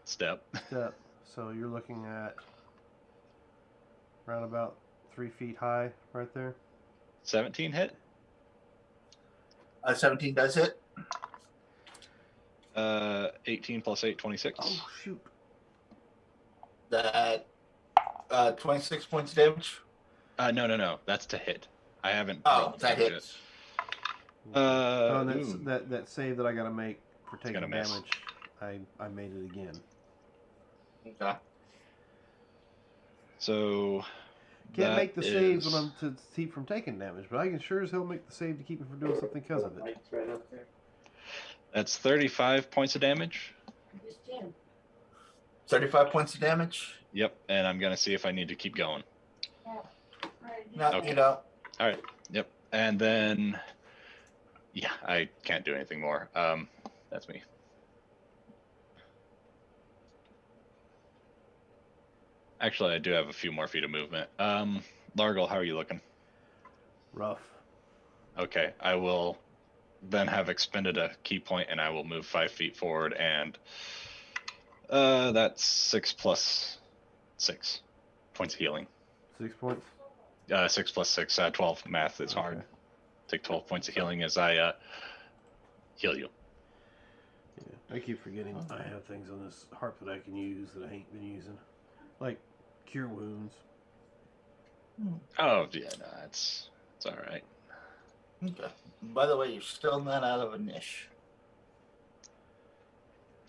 Step. step. So you're looking at around about 3 feet high right there. 17 hit? 17 does hit. 18 plus 8, 26. Oh, shoot. That 26 points of damage. No. That's to hit. I haven't. Oh, rolled the that damage hits. yet. Oh, and that's, Ooh. that save that I got to make for taking gonna miss. damage, I made it again. Okay. So. Can't that make the saves is- when I'm to keep from taking damage, but I can sure as hell make the save to keep me from doing something because of it. Mike's right up there. That's 35 points of damage. Just Jim. 35 points of damage. Yep, and I'm gonna see if I need to keep going. No, Okay. you don't. All right. Yep, and then. Yeah, I can't do anything more. That's me. Actually, I do have a few more feet of movement. Largle, how are you looking? Rough. Okay, I will then have expended a key point, and I will move 5 feet forward, and that's 6 plus 6 points of healing. 6 points. 6 plus 6, 12. Math is hard. Okay. Take 12 points of healing as I heal you. Yeah, I keep forgetting I have things on this harp that I can use that I ain't been using, like cure wounds. Oh yeah, no, it's all right. Okay. By the way, you're still not out of a niche.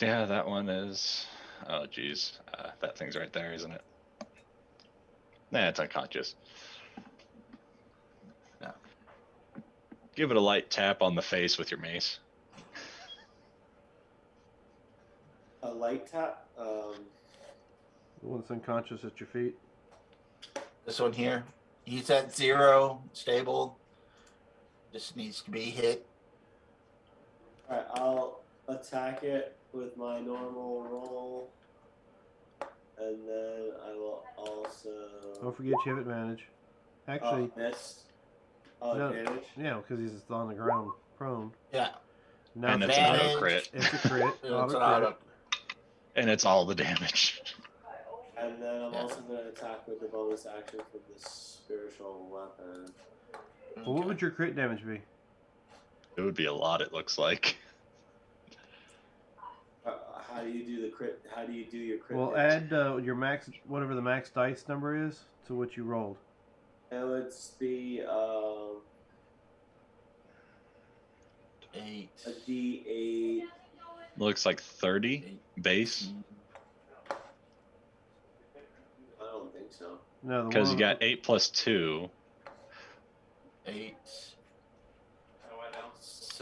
Yeah, that one is. Oh geez, that thing's right there, isn't it? Nah, it's unconscious. Yeah. Give it a light tap on the face with your mace. A light tap. The one that's unconscious at your feet. This one here, he's at 0, stable. Just needs to be hit. Alright, I'll attack it with my normal roll. And then I will also. Don't forget you have advantage. Actually, Missed. Oh, no. damage. Yeah, because he's on the ground, prone. Yeah. Now And it's it's an advantage. auto crit. It's a crit. It's auto an crit. auto. And it's all the damage. And then I'm Yeah. also going to attack with the bonus action for this spiritual weapon. Well, what would your crit damage be? It would be a lot, it looks like. How do you do the crit? How do you do your crit? Well, damage? add your max, whatever the max dice number is, to what you rolled. It would be 8. a D8. Looks like 30 base. No, the Because one you got 8 plus 2. 8.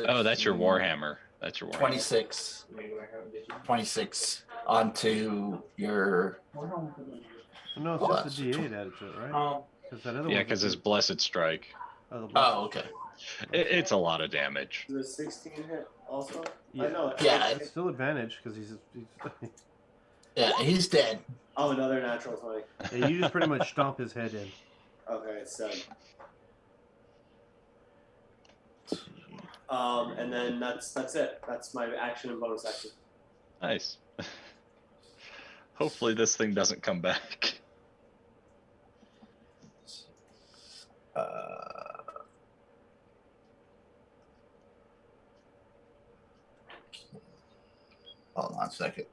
Oh, that's your 16, Warhammer. That's your Warhammer. 26. 26 onto your. No, it's Well, just the that's D8 added to it, right? Because that other Yeah, one's because a it's two. Blessed Strike. Oh, the blessed Oh, okay. It's a lot of damage. The 16 hit also? Yeah. No, Yeah. It's still advantage because he's Yeah, he's dead. Oh, another natural 20. yeah, you just pretty much stomp his head in. Okay, it's dead. And then that's it. That's my action and bonus action. Nice. Hopefully this thing doesn't come back. Hold on a second.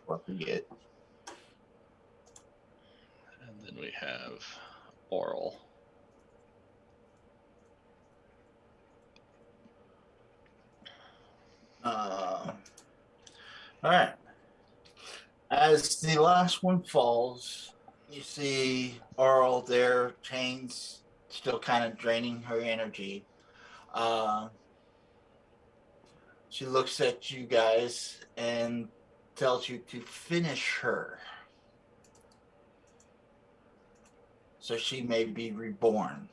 What we get? And then we have Oral. All right. As the last one falls, you see Oral there, chains still kind of draining her energy. She looks at you guys and tells you to finish her so she may be reborn.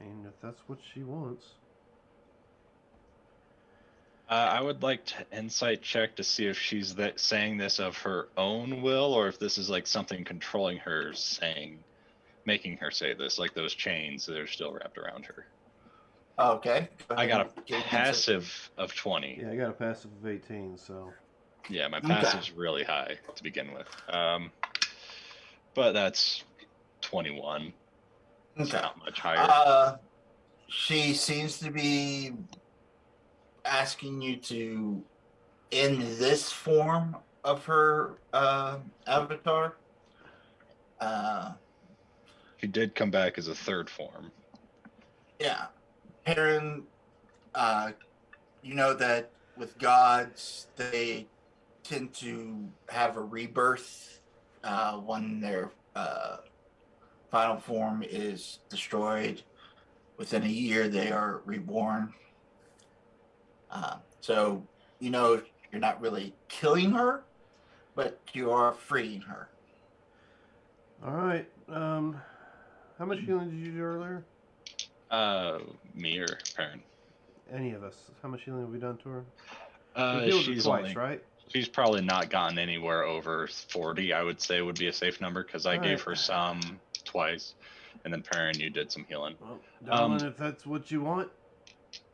And if that's what she wants. I would like to insight check to see if she's saying this of her own will, or if this is like something controlling her, making her say this, like those chains that are still wrapped around her. Okay. I got a passive of 20. Yeah, I got a passive of 18, so. Yeah, my passive's really high to begin with. But that's 21. It's not much higher. She seems to be asking you to end this form of her avatar. She did come back as a third form. Yeah. Perrin, you know that with gods, they tend to have a rebirth when their final form is destroyed. Within a year, they are reborn. So, you know, you're not really killing her, but you are freeing her. All right. How much healing did you do earlier? Me or Perrin? Any of us. How much healing have we done to her? We healed her She's twice, only, right? She's probably not gotten anywhere over 40, I would say would be a safe number, because I gave her some twice, and then Perrin, you did some healing. Well, darling, if that's what you want,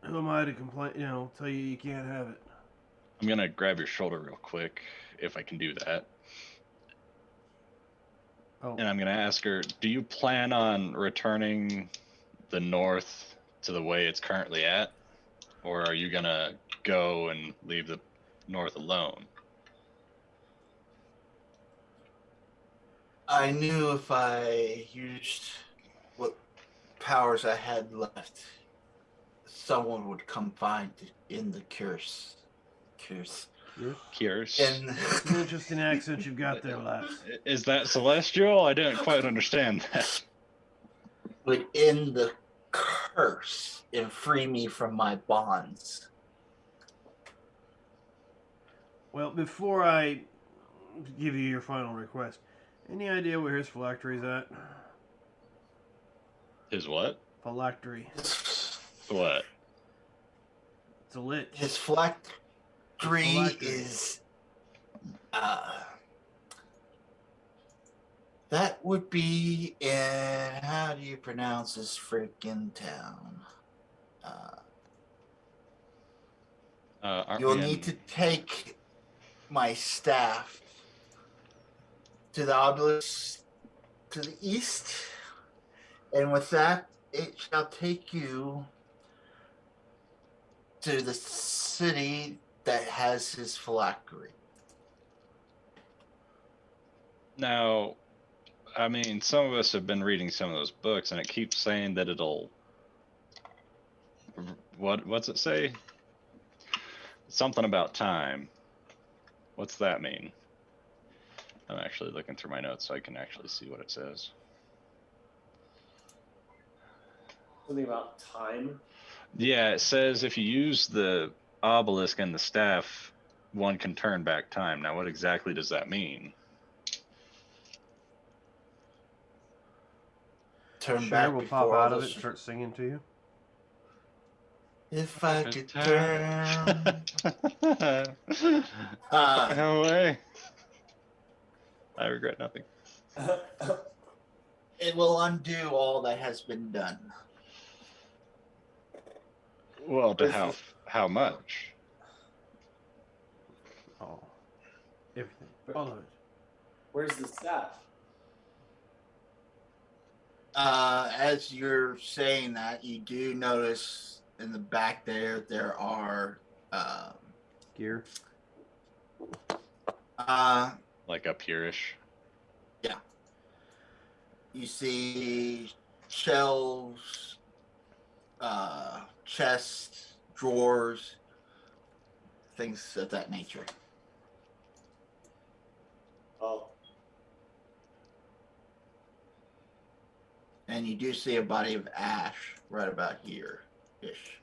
who am I to complain? You know, tell you can't have it. I'm gonna grab your shoulder real quick, if I can do that. Oh. And I'm gonna ask her, do you plan on returning the north to the way it's currently at? Or are you gonna go and leave the north alone? I knew if I used what powers I had left, someone would come find it in the curse. Cures. It's an interesting accent you've got there, Laps. Is that celestial? I didn't quite understand that. Would end the curse and free me from my bonds. Well, before I give you your final request, any idea where his phylactery's at? His what? Phylactery. What? It's a lich. His phylactery is that would be in, how do you pronounce this freaking town? You'll need to take my staff to the obelisk to the east, and with that, it shall take you to the city that has his phylactery. Now, I mean, some of us have been reading some of those books, and it keeps saying that it'll. What's it say? Something about time. What's that mean? I'm actually looking through my notes so I can actually see what it says. Something about time. Yeah, it says if you use the obelisk and the staff, one can turn back time. Now, what exactly does that mean? Turn Cher back will pop before out all of it this. and start singing to you. If I could turn. Uh, No way. I regret nothing. it will undo all that has been done. Well, to Where's how much? Oh, everything, all of it. Where's the staff? As you're saying that, you do notice in the back there are Gear. Like up here-ish? you see shelves, chests, drawers, things of that nature. Oh, And you do see a body of ash right about here ish.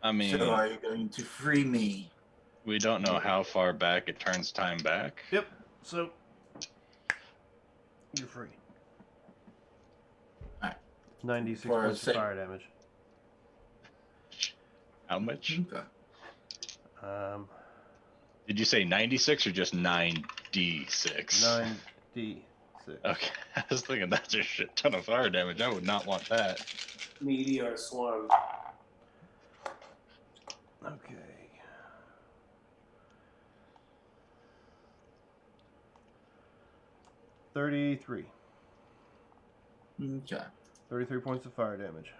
I mean, So are you going to free me? we don't know how far back it turns time back. Yep. So you're free. Alright. 96 For a points of sec- fire damage. How much? Okay. Did you say 96 or just 9d6? 9d6. Okay, I was thinking that's a shit ton of fire damage. I would not want that. meteor swarm. Okay. $33. Okay. 33 points of fire damage.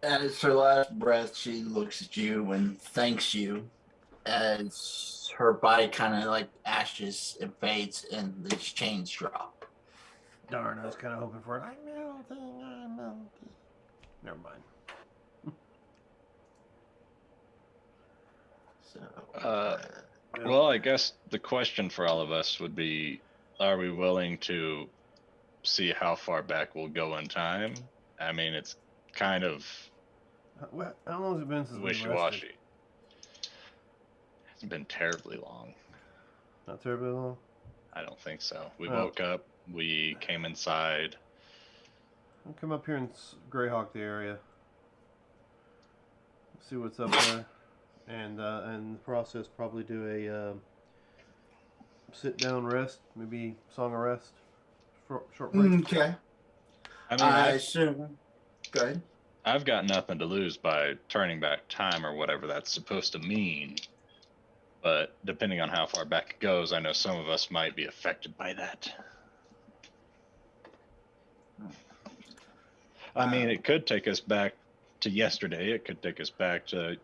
As her last breath, she looks at you and thanks you as her body kind of like ashes and fades and these chains drop. Darn, I was kind of hoping for it. I'm melting, I'm melting. Never mind. So, Well, I guess the question for all of us would be, are we willing to see how far back we'll go in time? I mean, it's kind of How long has it been since we rested? wishy-washy. It's been terribly long. Not terribly long. I don't think so. We Oh. woke up, we came inside. I'll come up here and Greyhawk the area. See what's up there. And in the process, probably do a sit-down rest. Maybe song of rest. Short break. okay. I mean, I assume. Go ahead. I've got nothing to lose by turning back time or whatever that's supposed to mean. But depending on how far back it goes, I know some of us might be affected by that. I mean, it could take us back to yesterday. It could take us back to,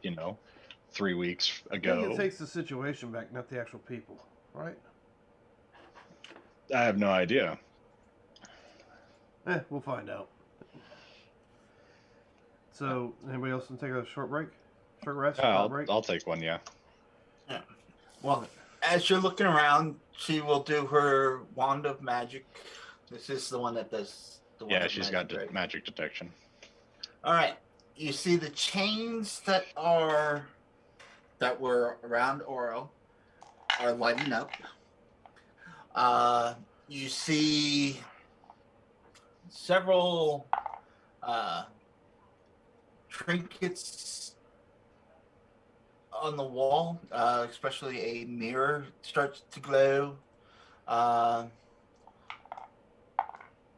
3 weeks I think ago. it takes the situation back, not the actual people. Right? I have no idea. We'll find out. So, anybody else want to take a short break? Short rest? Short break? I'll take one, yeah. Well, as you're looking around, she will do her wand of magic. This is the one that does the wand Yeah, of she's magic, got right? magic detection. All right. You see the chains that were around Oro are lighting up. You see several trinkets on the wall, especially a mirror starts to glow.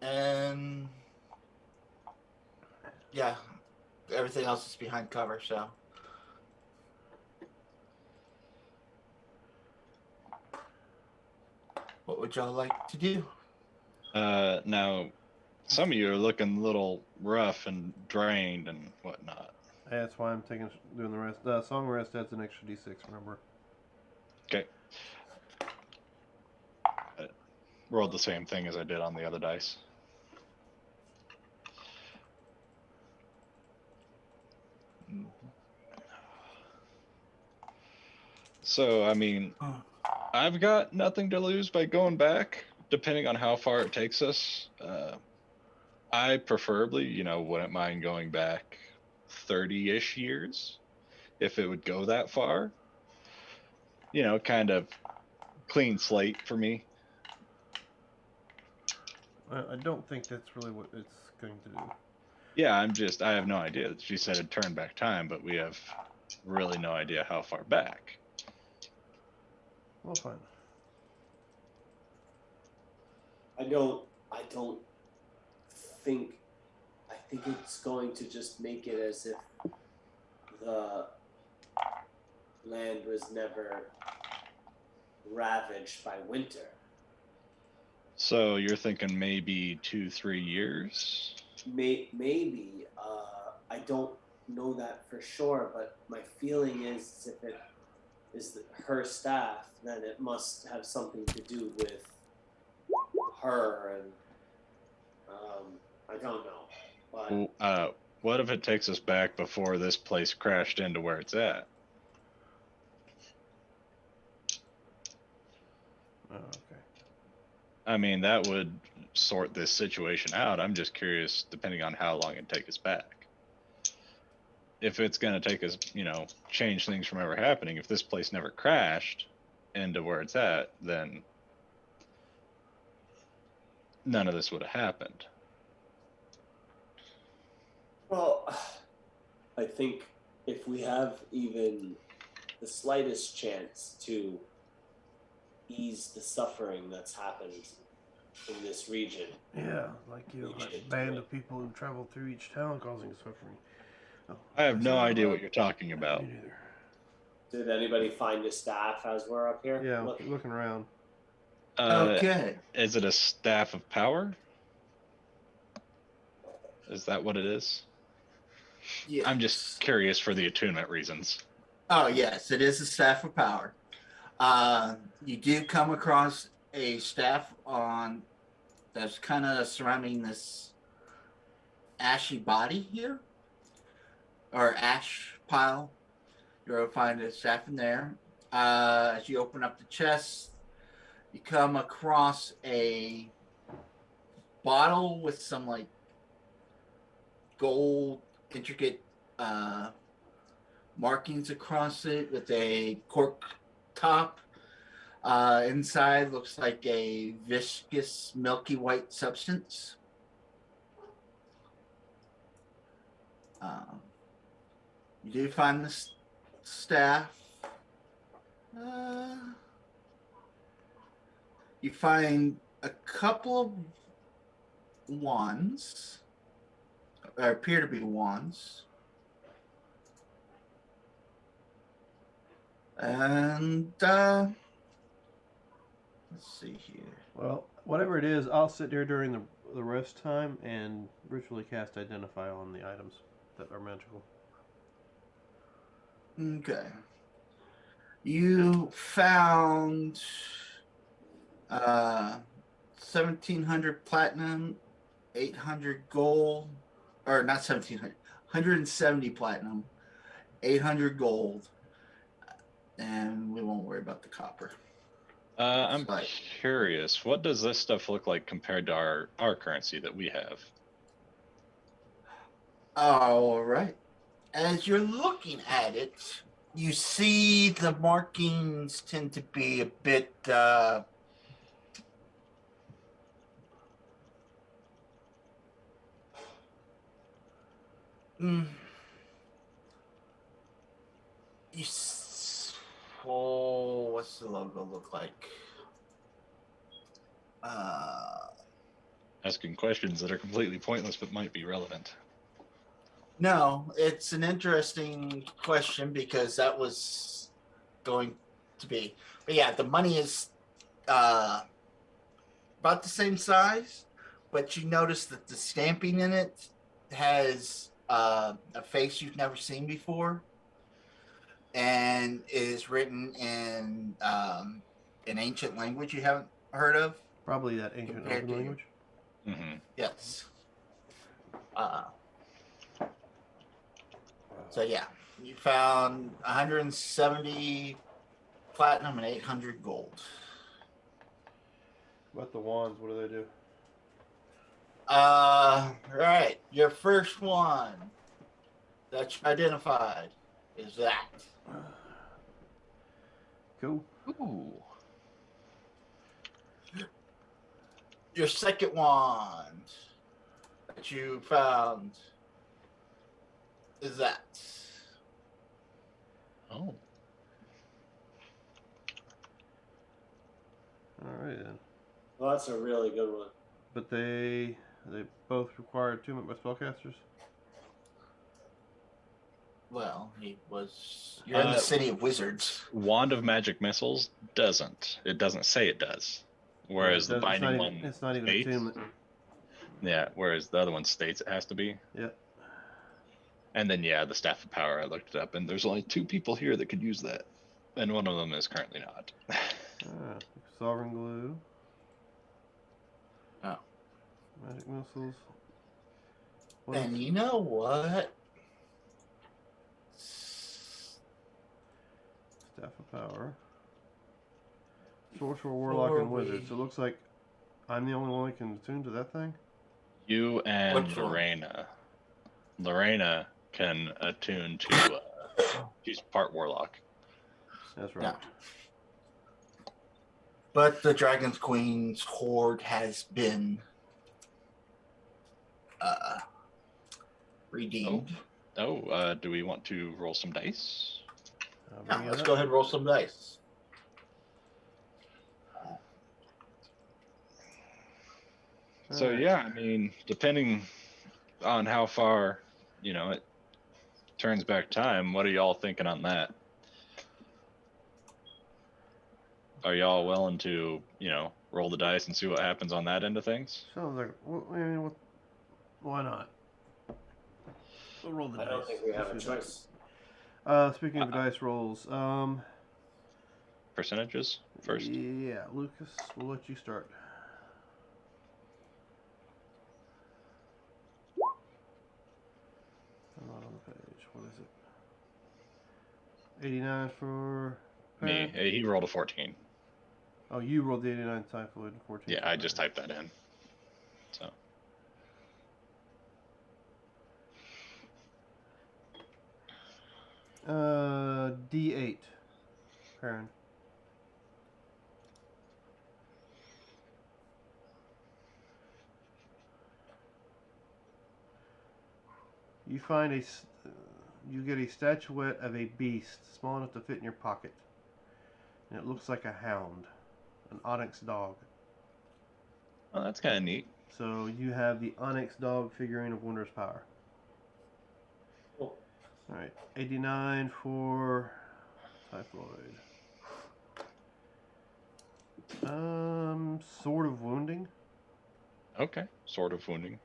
And yeah, everything else is behind cover, so. What would y'all like to do? Now, some of you are looking a little rough and drained and whatnot. Yeah, that's why I'm doing the rest. Song rest adds an extra d6, remember? Okay. Rolled the same thing as I did on the other dice. So, I mean, I've got nothing to lose by going back, depending on how far it takes us. I preferably, wouldn't mind going back 30-ish years if it would go that far. Kind of clean slate for me. I don't think that's really what it's going to do. Yeah, I have no idea. She said it'd turn back time, but we have really no idea how far back. We'll find. I don't think. I think it's going to just make it as if the land was never ravaged by winter. So you're thinking maybe 2-3 years? Maybe. I don't know that for sure, but my feeling is if it is her staff, then it must have something to do with her, and I don't know. But What if it takes us back before this place crashed into where it's at? Oh, okay. I mean, that would sort this situation out. I'm just curious, depending on how long it takes us back. If it's going to take us, change things from ever happening, if this place never crashed into where it's at, then none of this would have happened. well, I think if we have even the slightest chance to ease the suffering that's happened in this region. Yeah, like that band of people who traveled through each town causing suffering. Oh, I have no idea what you're talking about. Me neither. Did anybody find a staff as we're up here? Yeah, looking around. Okay. Is it a staff of power? Is that what it is? Yes. I'm just curious for the attunement reasons. Oh, yes, it is a staff of power. You do come across a staff that's kind of surrounding this ashy body here, or ash pile. You'll find a staff in there. As you open up the chest, you come across a bottle with some like gold intricate markings across it with a cork top. Inside looks like a viscous, milky white substance. You do find the staff. You find a couple of wands, or appear to be wands. And let's see here. Well, whatever it is, I'll sit there during the rest time and ritually cast Identify on the items that are magical. Okay. You found 1,700 platinum, 800 gold, or not 1,700, 170 platinum, 800 gold, and we won't worry about the copper. I'm curious, what does this stuff look like compared to our currency that we have? All right. As you're looking at it, you see the markings tend to be a bit what's the logo look like? Asking questions that are completely pointless but might be relevant. No, it's an interesting question because that was going to be. But yeah, the money is about the same size, but you notice that the stamping in it has a face you've never seen before, and is written in an ancient language you haven't heard of. Probably that ancient Elven language. Mm-hmm. Yes. So yeah, you found 170 platinum and 800 gold. What about the wands? What do they do? Right. Your first one that you identified is that. Cool. Ooh. Your second wand that you found is that. Oh. All right then. Well, that's a really good one. But they both require attunement by spellcasters. Well, he was. You're in the city of wizards. Wand of Magic Missiles doesn't. It doesn't say it does. Whereas the binding one It's not even states. attunement. Yeah, whereas the other one states it has to be. Yep. And then yeah, the Staff of Power, I looked it up, and there's only 2 people here that could use that. And one of them is currently not. Sovereign glue. Oh. Magic missiles. What And else? you know what? Staff of Power. Sorcerer, Warlock, and Wizard. So it looks like I'm the only one that can attune to that thing? You and Which one? Lorena. Lorena can attune to. She's part Warlock. That's right. Yeah. But the Dragon's Queen's horde has been redeemed. Do we want to roll some dice? Bring Yeah, it let's up. go ahead and roll some dice. So Alright. yeah, I mean, depending on how far, it turns back time, what are y'all thinking on that? Are y'all willing to, roll the dice and see what happens on that end of things? Sounds like. Why not? We'll roll the I dice. don't think we have a Let's do that. choice. Speaking of dice rolls, Percentages first. yeah, Lucas, we'll let you start. I'm not on the page. What is it? 89 for Me, Perrin? he rolled a 14. Oh, you rolled the 89 typhoid and 14. Yeah, for I just Perrin. typed that in. So D8. Perrin. You find you get a statuette of a beast small enough to fit in your pocket, and it looks like a hound, an onyx dog. well, that's kind of neat. So you have the onyx dog figurine of Wondrous Power. Cool. All right, 89 for typhoid. Sword of wounding. Okay, sort of wounding.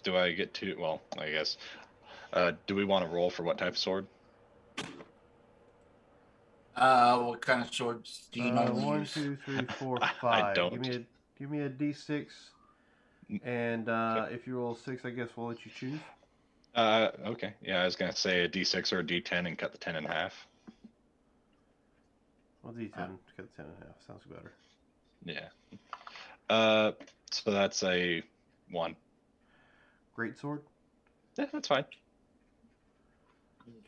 Do I get to? Well, I guess. Do we want to roll for what type of sword? What kind of swords do you normally 1, use? 2, 3, 4, I 5. don't. Give me a D6, and if you roll 6, I guess we'll let you choose. Okay. Yeah, I was gonna say a D6 or a D10 and cut the 10 in half. Well, D10, cut 10 and a half. Sounds better. Yeah. So that's a 1. Great sword. Yeah, that's fine.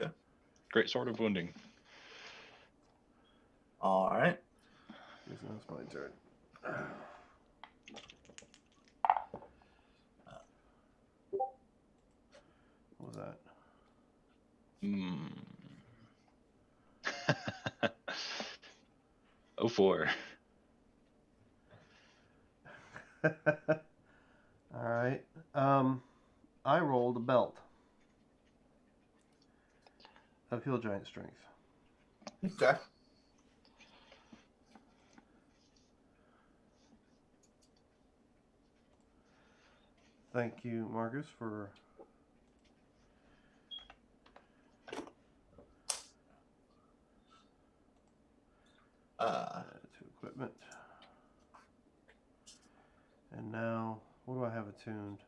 Okay. Great sword of wounding. All right. Yes, now it's my turn. What was that? Hmm. 04. All right. I rolled a belt of Hill Giant Strength. Okay. Thank you, Marcus, for to equipment. And now, what do I have attuned?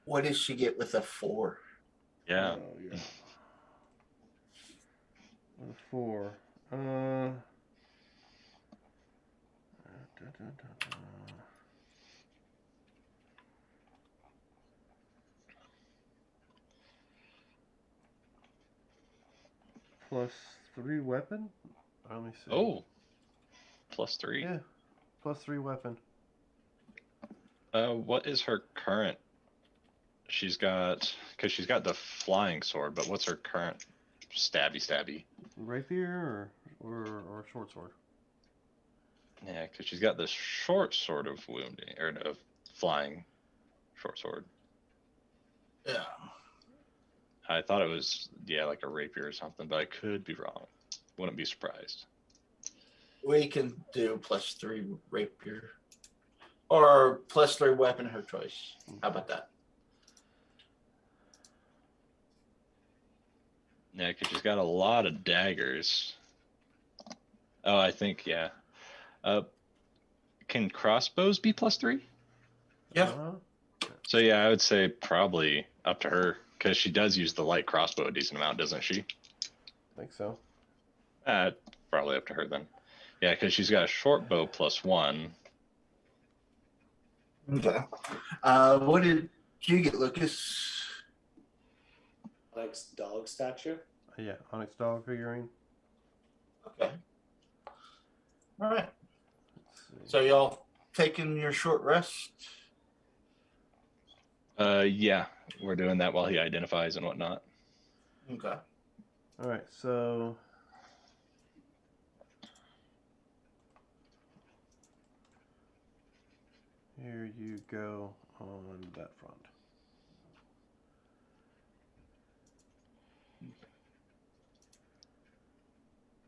What did she get with a 4? Yeah. Oh, yeah. 4. Da, da, da, da. +3 weapon? Let me see. Oh, +3. Yeah, +3 weapon. What is her current? She's got, because she's got the flying sword, but what's her current stabby? Rapier or short sword? Yeah, because she's got the short sword of wounding, or of flying short sword. Yeah. I thought it was, yeah, like a rapier or something, but I could be wrong. Wouldn't be surprised. We can do +3 rapier. Or +3 weapon, her choice. How about that? Yeah, because she's got a lot of daggers. Oh, I think, yeah. Can crossbows be +3? Yeah. So yeah, I would say probably up to her, because she does use the light crossbow a decent amount, doesn't she? I think so. Probably up to her then. Yeah, because she's got a short bow +1. Okay. What did you get, Lucas? Onyx dog statue. Yeah, Onyx dog figurine. Okay. All right. Let's see. So y'all taking your short rest? Yeah, we're doing that while he identifies and whatnot. Okay. All right, so here you go on that front.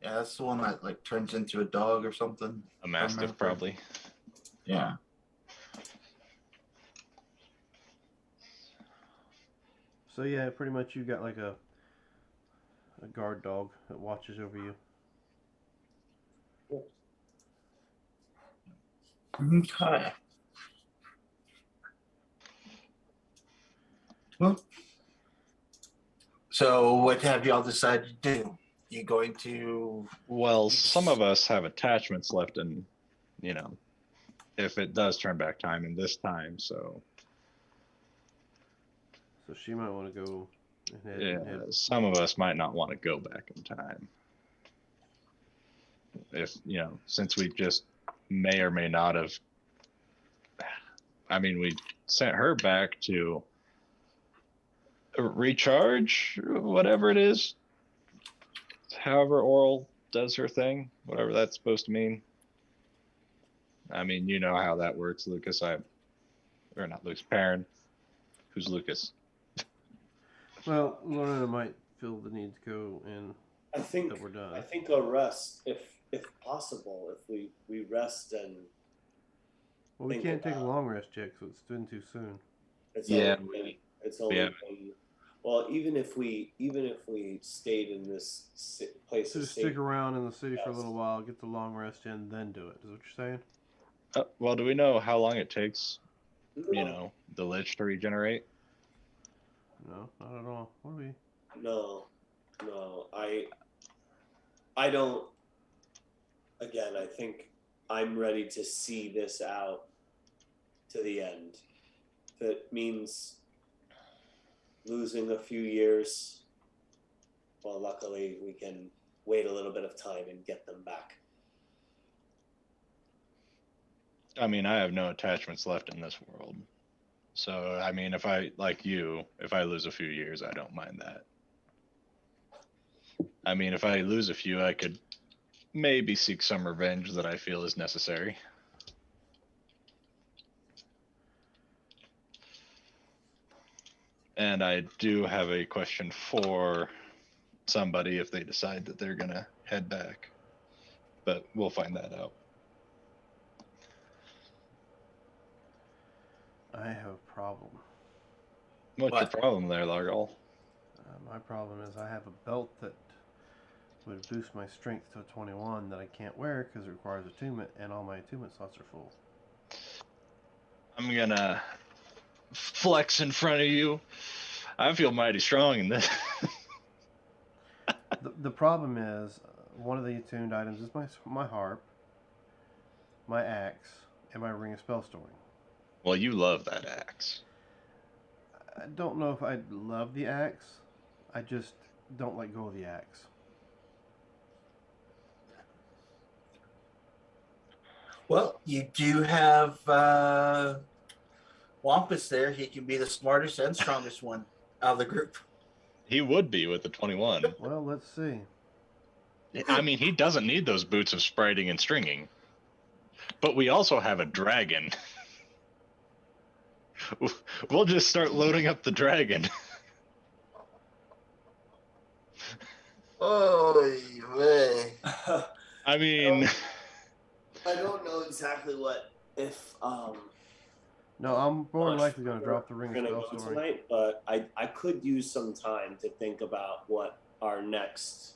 Yeah, that's the one that like turns into a dog or something. A mastiff, remember. probably. Yeah. So yeah, pretty much you got like a guard dog that watches over you. Okay. Well, so what have y'all decided to do? You going to? Well, some of us have attachments left, and you know, if it does turn back time in this time, so So she might want to go ahead yeah, and head. some of us might not want to go back in time. If you know, since we just may or may not have. I mean, we sent her back to recharge, whatever it is. However, Oral does her thing, whatever that's supposed to mean. I mean, you know how that works, Lucas. Or not Lucas, Perrin. Who's Lucas? Well, Lorena might feel the need to go and I think that we're done. I think a rest, if possible, if we rest and Well, we think can't take a about- long rest yet, so it's been too soon. it's Yeah, only it's only yeah. been, well, even if we stayed in this place So of just stick safety, around in the city for a Yes. little while, get the long rest in, then do it. Is what you're saying? Well, do we know how long it takes, no, you know, the lich to regenerate? No, not at all. What are we? no, I don't. Again, I think I'm ready to see this out to the end. If it means losing a few years, well, luckily we can wait a little bit of time and get them back. I mean, I have no attachments left in this world. So, I mean, if I, like you, if I lose a few years, I don't mind that. I mean, if I lose a few, I could maybe seek some revenge that I feel is necessary. And I do have a question for somebody if they decide that they're gonna head back, but we'll find that out. I have a problem. What's What? your problem there, Largal? My problem is I have a belt that would boost my strength to a 21 that I can't wear because it requires attunement, and all my attunement slots are full. I'm gonna flex in front of you. I feel mighty strong in this. The problem is, one of the attuned items is my harp, my axe, and my ring of spell storing. Well, you love that axe. I don't know if I love the axe. I just don't let go of the axe. Well, you do have Wampus there. He can be the smartest and strongest one out of the group. He would be with the 21. Well, let's see. I mean, he doesn't need those boots of spriting and stringing. But we also have a dragon. We'll just start loading up the dragon. Oh, man. I mean, I don't know exactly what if No, I'm more than much likely going to further drop the ring we're of gonna spell go storing. tonight, but I could use some time to think about what our next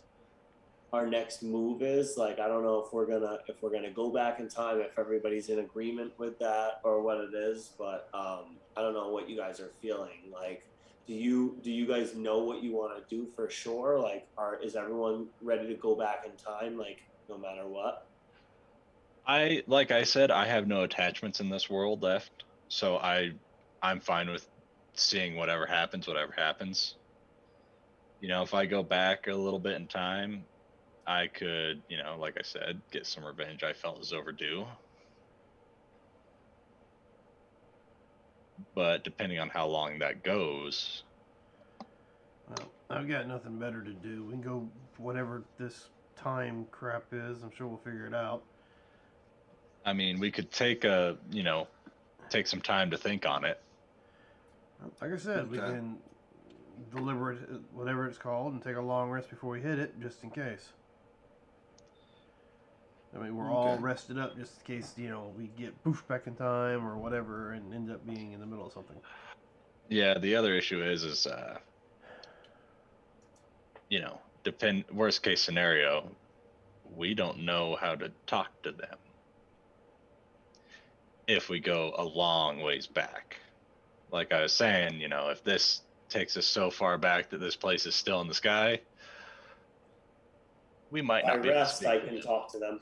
move is. Like, I don't know if we're gonna go back in time, if everybody's in agreement with that or what it is, but I don't know what you guys are feeling. Like, do you guys know what you want to do for sure? Like, is everyone ready to go back in time, like, no matter what? like I said, I have no attachments in this world left, so I'm fine with seeing whatever happens, whatever happens. You know, if I go back a little bit in time, I could, you know, like I said, get some revenge I felt was overdue. But depending on how long that goes, Well, I've got nothing better to do. We can go whatever this time crap is. I'm sure we'll figure it out. I mean, we could take take some time to think on it. Like I said, we Okay. can deliver it, whatever it's called, and take a long rest before we hit it, just in case. I mean, we're all Okay. rested up just in case, we get poofed back in time or whatever and end up being in the middle of something. Yeah, the other issue is worst case scenario, we don't know how to talk to them if we go a long ways back. Like I was saying, if this takes us so far back that this place is still in the sky, we might By not be able to rest, speak I with can them. talk to them.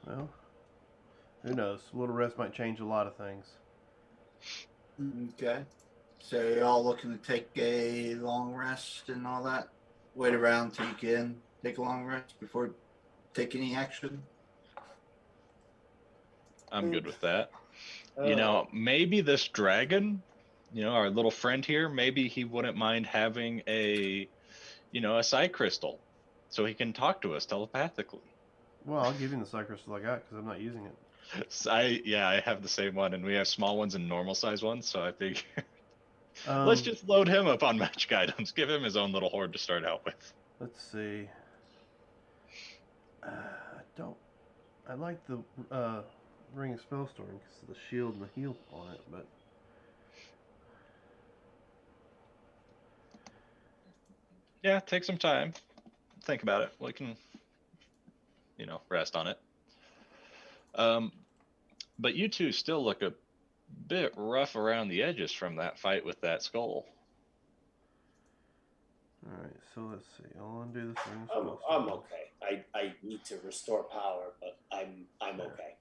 Well, who knows? A little rest might change a lot of things. Okay. So you're all looking to take a long rest and all that? Wait around till you can take a long rest before taking any action? I'm good with that. Uh, Maybe this dragon, our little friend here, maybe he wouldn't mind having a psi crystal so he can talk to us telepathically. Well, I'll give you the psi crystal I got because I'm not using it. So I have the same one, and we have small ones and normal size ones, so I think Um, let's just load him up on magic items. Give him his own little horde to start out with. Let's see. I like the ring of spell storing because of the shield and the heal on it, but Yeah, take some time. Think about it. We can, rest on it. But you two still look a bit rough around the edges from that fight with that skull. alright, so let's see. I'll undo this ring of I'm, spell I'm storing. okay. I need to restore power, but I'm okay.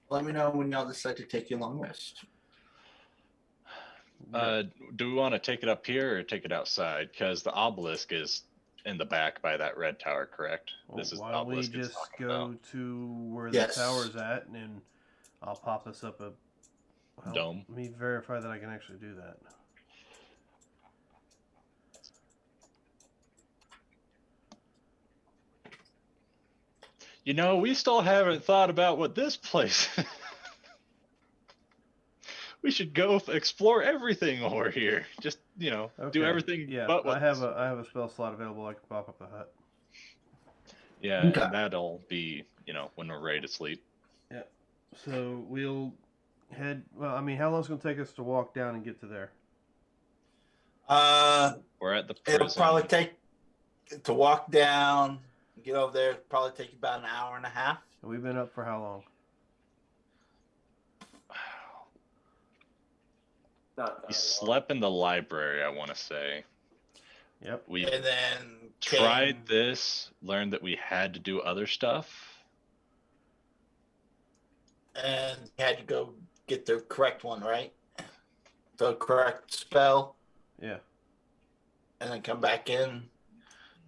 Let me know when y'all decide to take your long rest. Do we want to take it up here or take it outside? Because the obelisk is in the back by that red tower, correct? Well, This is why the don't we obelisk it's just talking go about. to where Yes. the tower's at, and then I'll pop us up a Dome. Let me verify that I can actually do that. We still haven't thought about what this place. We should go explore everything over here. Just do Okay. everything. Yeah, but what I have a spell slot available. I can pop up the hut. Yeah, Okay. and that'll be when we're ready to sleep. Yeah. So we'll head. Well, I mean, how long is it going to take us to walk down and get to there? We're at the It'll prison. probably take to walk down, get over there. Probably take you about an hour and a half. And we've been up for how long? Not that We slept in the library, I want to say. Yep. We And then tried came- this, learned that we had to do other stuff. and had to go get the correct one, right? The correct spell, Yeah. and then come back in,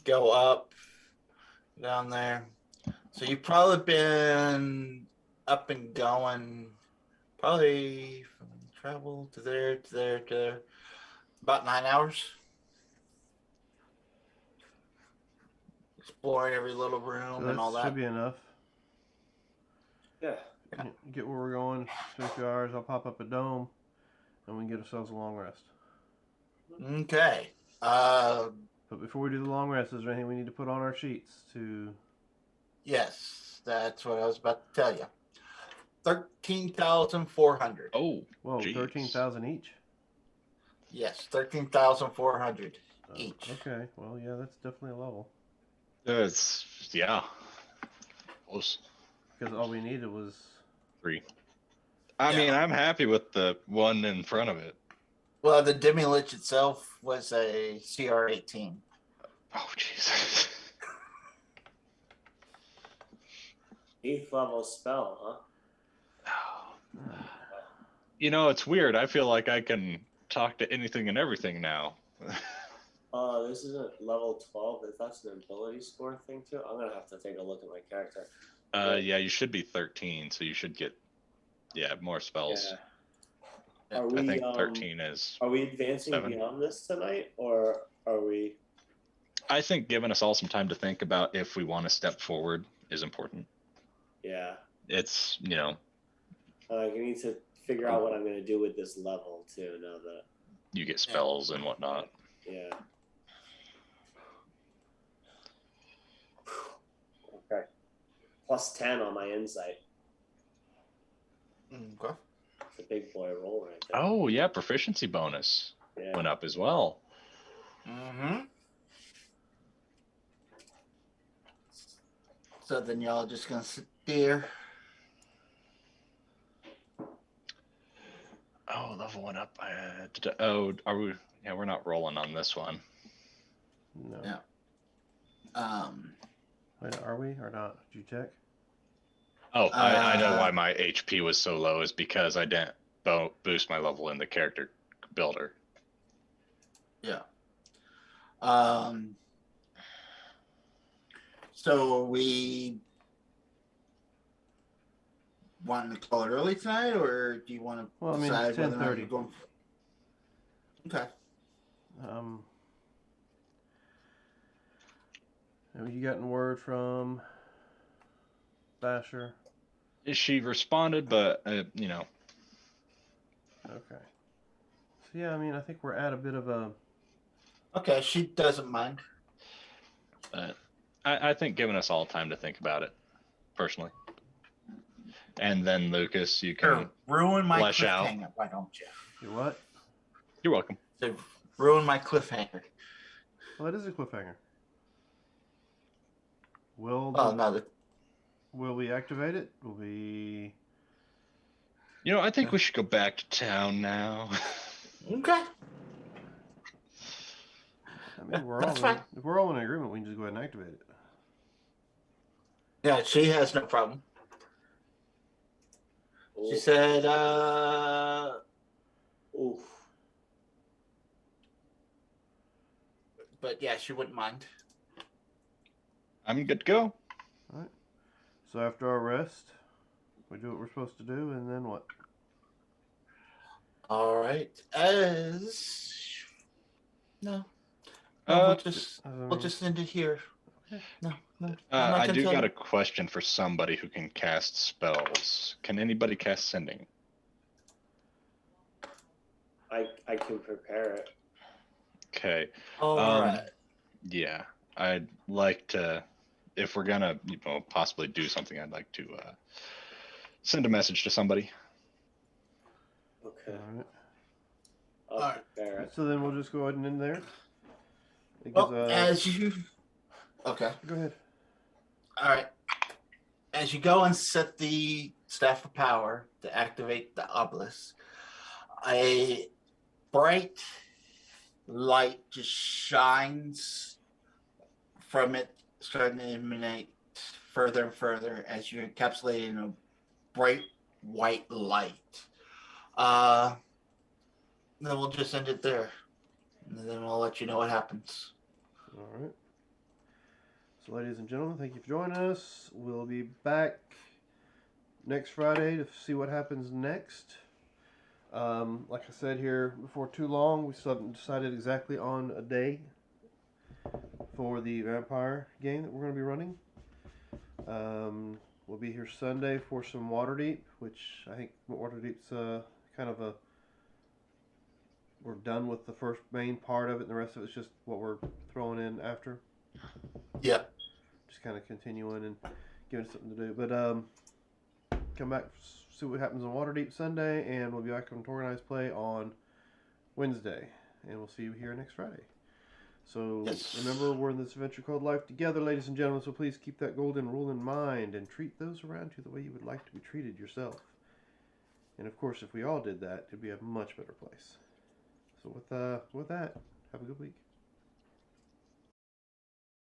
go up, down there. So you've probably been up and going, probably from travel to there, to there, to there, about 9 hours. Exploring every little room So and all that that. should be enough. Yeah. Get where we're going. Spend a few hours. I'll pop up a dome, and we can get ourselves a long rest. Okay. But before we do the long rest, is there anything we need to put on our sheets to? Yes, that's what I was about to tell you. 13,400. Oh, Whoa, Jeez. 13,000 each. Yes, 13,400 each. Okay. Well, yeah, that's definitely a level. it's yeah. Close. Because all we needed was. 3. I Yeah. mean, I'm happy with the one in front of it. Well, the Demi-Lich itself was a CR 18. Oh, Jesus. 8th level spell, huh? You know, it's weird. I feel like I can talk to anything and everything now. This isn't level 12. If that's an ability score thing too, I'm gonna have to take a look at my character. Yeah, you should be 13, so you should get, more spells. Yeah. Are I we? think 13 is. Are we advancing 7. beyond this tonight, or are we? I think giving us all some time to think about if we want to step forward is important. Yeah. It's, I need to figure out what I'm gonna do with this level too. Now that. you get spells and whatnot. Yeah. Okay. Plus 10 on my insight. Okay. It's a big boy roll right there. Oh, yeah, proficiency bonus Yeah. went up as well. Mm-hmm. So then y'all just gonna sit there. Oh, level went up. Are we? Yeah, we're not rolling on this one. No. Yeah. Wait, are we or not? Did you check? Oh, I know why my HP was so low is because I didn't boost my level in the character builder. Yeah. So we want to call it early tonight, or do you want to Well, I mean, decide it's whether or not 10:30. you're going? Okay. Have you gotten word from Basher? She responded, but Okay. So yeah, I mean, I think we're at a bit of a. Okay, she doesn't mind. I think giving us all time to think about it, personally. And then Lucas, you can. Sure, ruin my flesh out. cliffhanger, why don't you? You what? You're welcome. So ruin my cliffhanger. Well, that is a cliffhanger. Will Well, no, will we activate it? Will we? I think we should go back to town now. okay. I mean, That's fine. if we're all in agreement, we can just go ahead and activate it. Yeah, she has no problem. She said, Oof. but yeah, she wouldn't mind. I'm good to go. All right. So after our rest, we do what we're supposed to do, and then what? All right. No, Uh, we'll just end it here. No, I'm not I gonna do tell got you. a question for somebody who can cast spells. Can anybody cast sending? I can prepare it. Okay. All right. Yeah, I'd like to, if we're gonna, possibly do something, I'd like to send a message to somebody. Okay. All right. I'll Alright. prepare it. So then we'll just go ahead and end there. Well, as you. Okay. Go ahead. All right. As you go and set the staff of power to activate the obelisk, bright light just shines from it, starting to emanate further and further as you're encapsulated in a bright white light. Then we'll just end it there. And then I'll let you know what happens. All right. So, ladies and gentlemen, thank you for joining us. We'll be back next Friday to see what happens next. Like I said here before too long, we still haven't decided exactly on a day for the vampire game that we're going to be running. We'll be here Sunday for some Waterdeep, which I think Waterdeep's kind of a... We're done with the first main part of it, and the rest of it's just what we're throwing in after. Yeah. Just kind of continuing and giving us something to do. But come back, see what happens on Waterdeep Sunday, and we'll be back on Organized Play on Wednesday. And we'll see you here next Friday. So Yes. remember, we're in this adventure called Life Together, ladies and gentlemen, so please keep that golden rule in mind and treat those around you the way you would like to be treated yourself. And of course, if we all did that, it'd be a much better place. So with that, have a good week.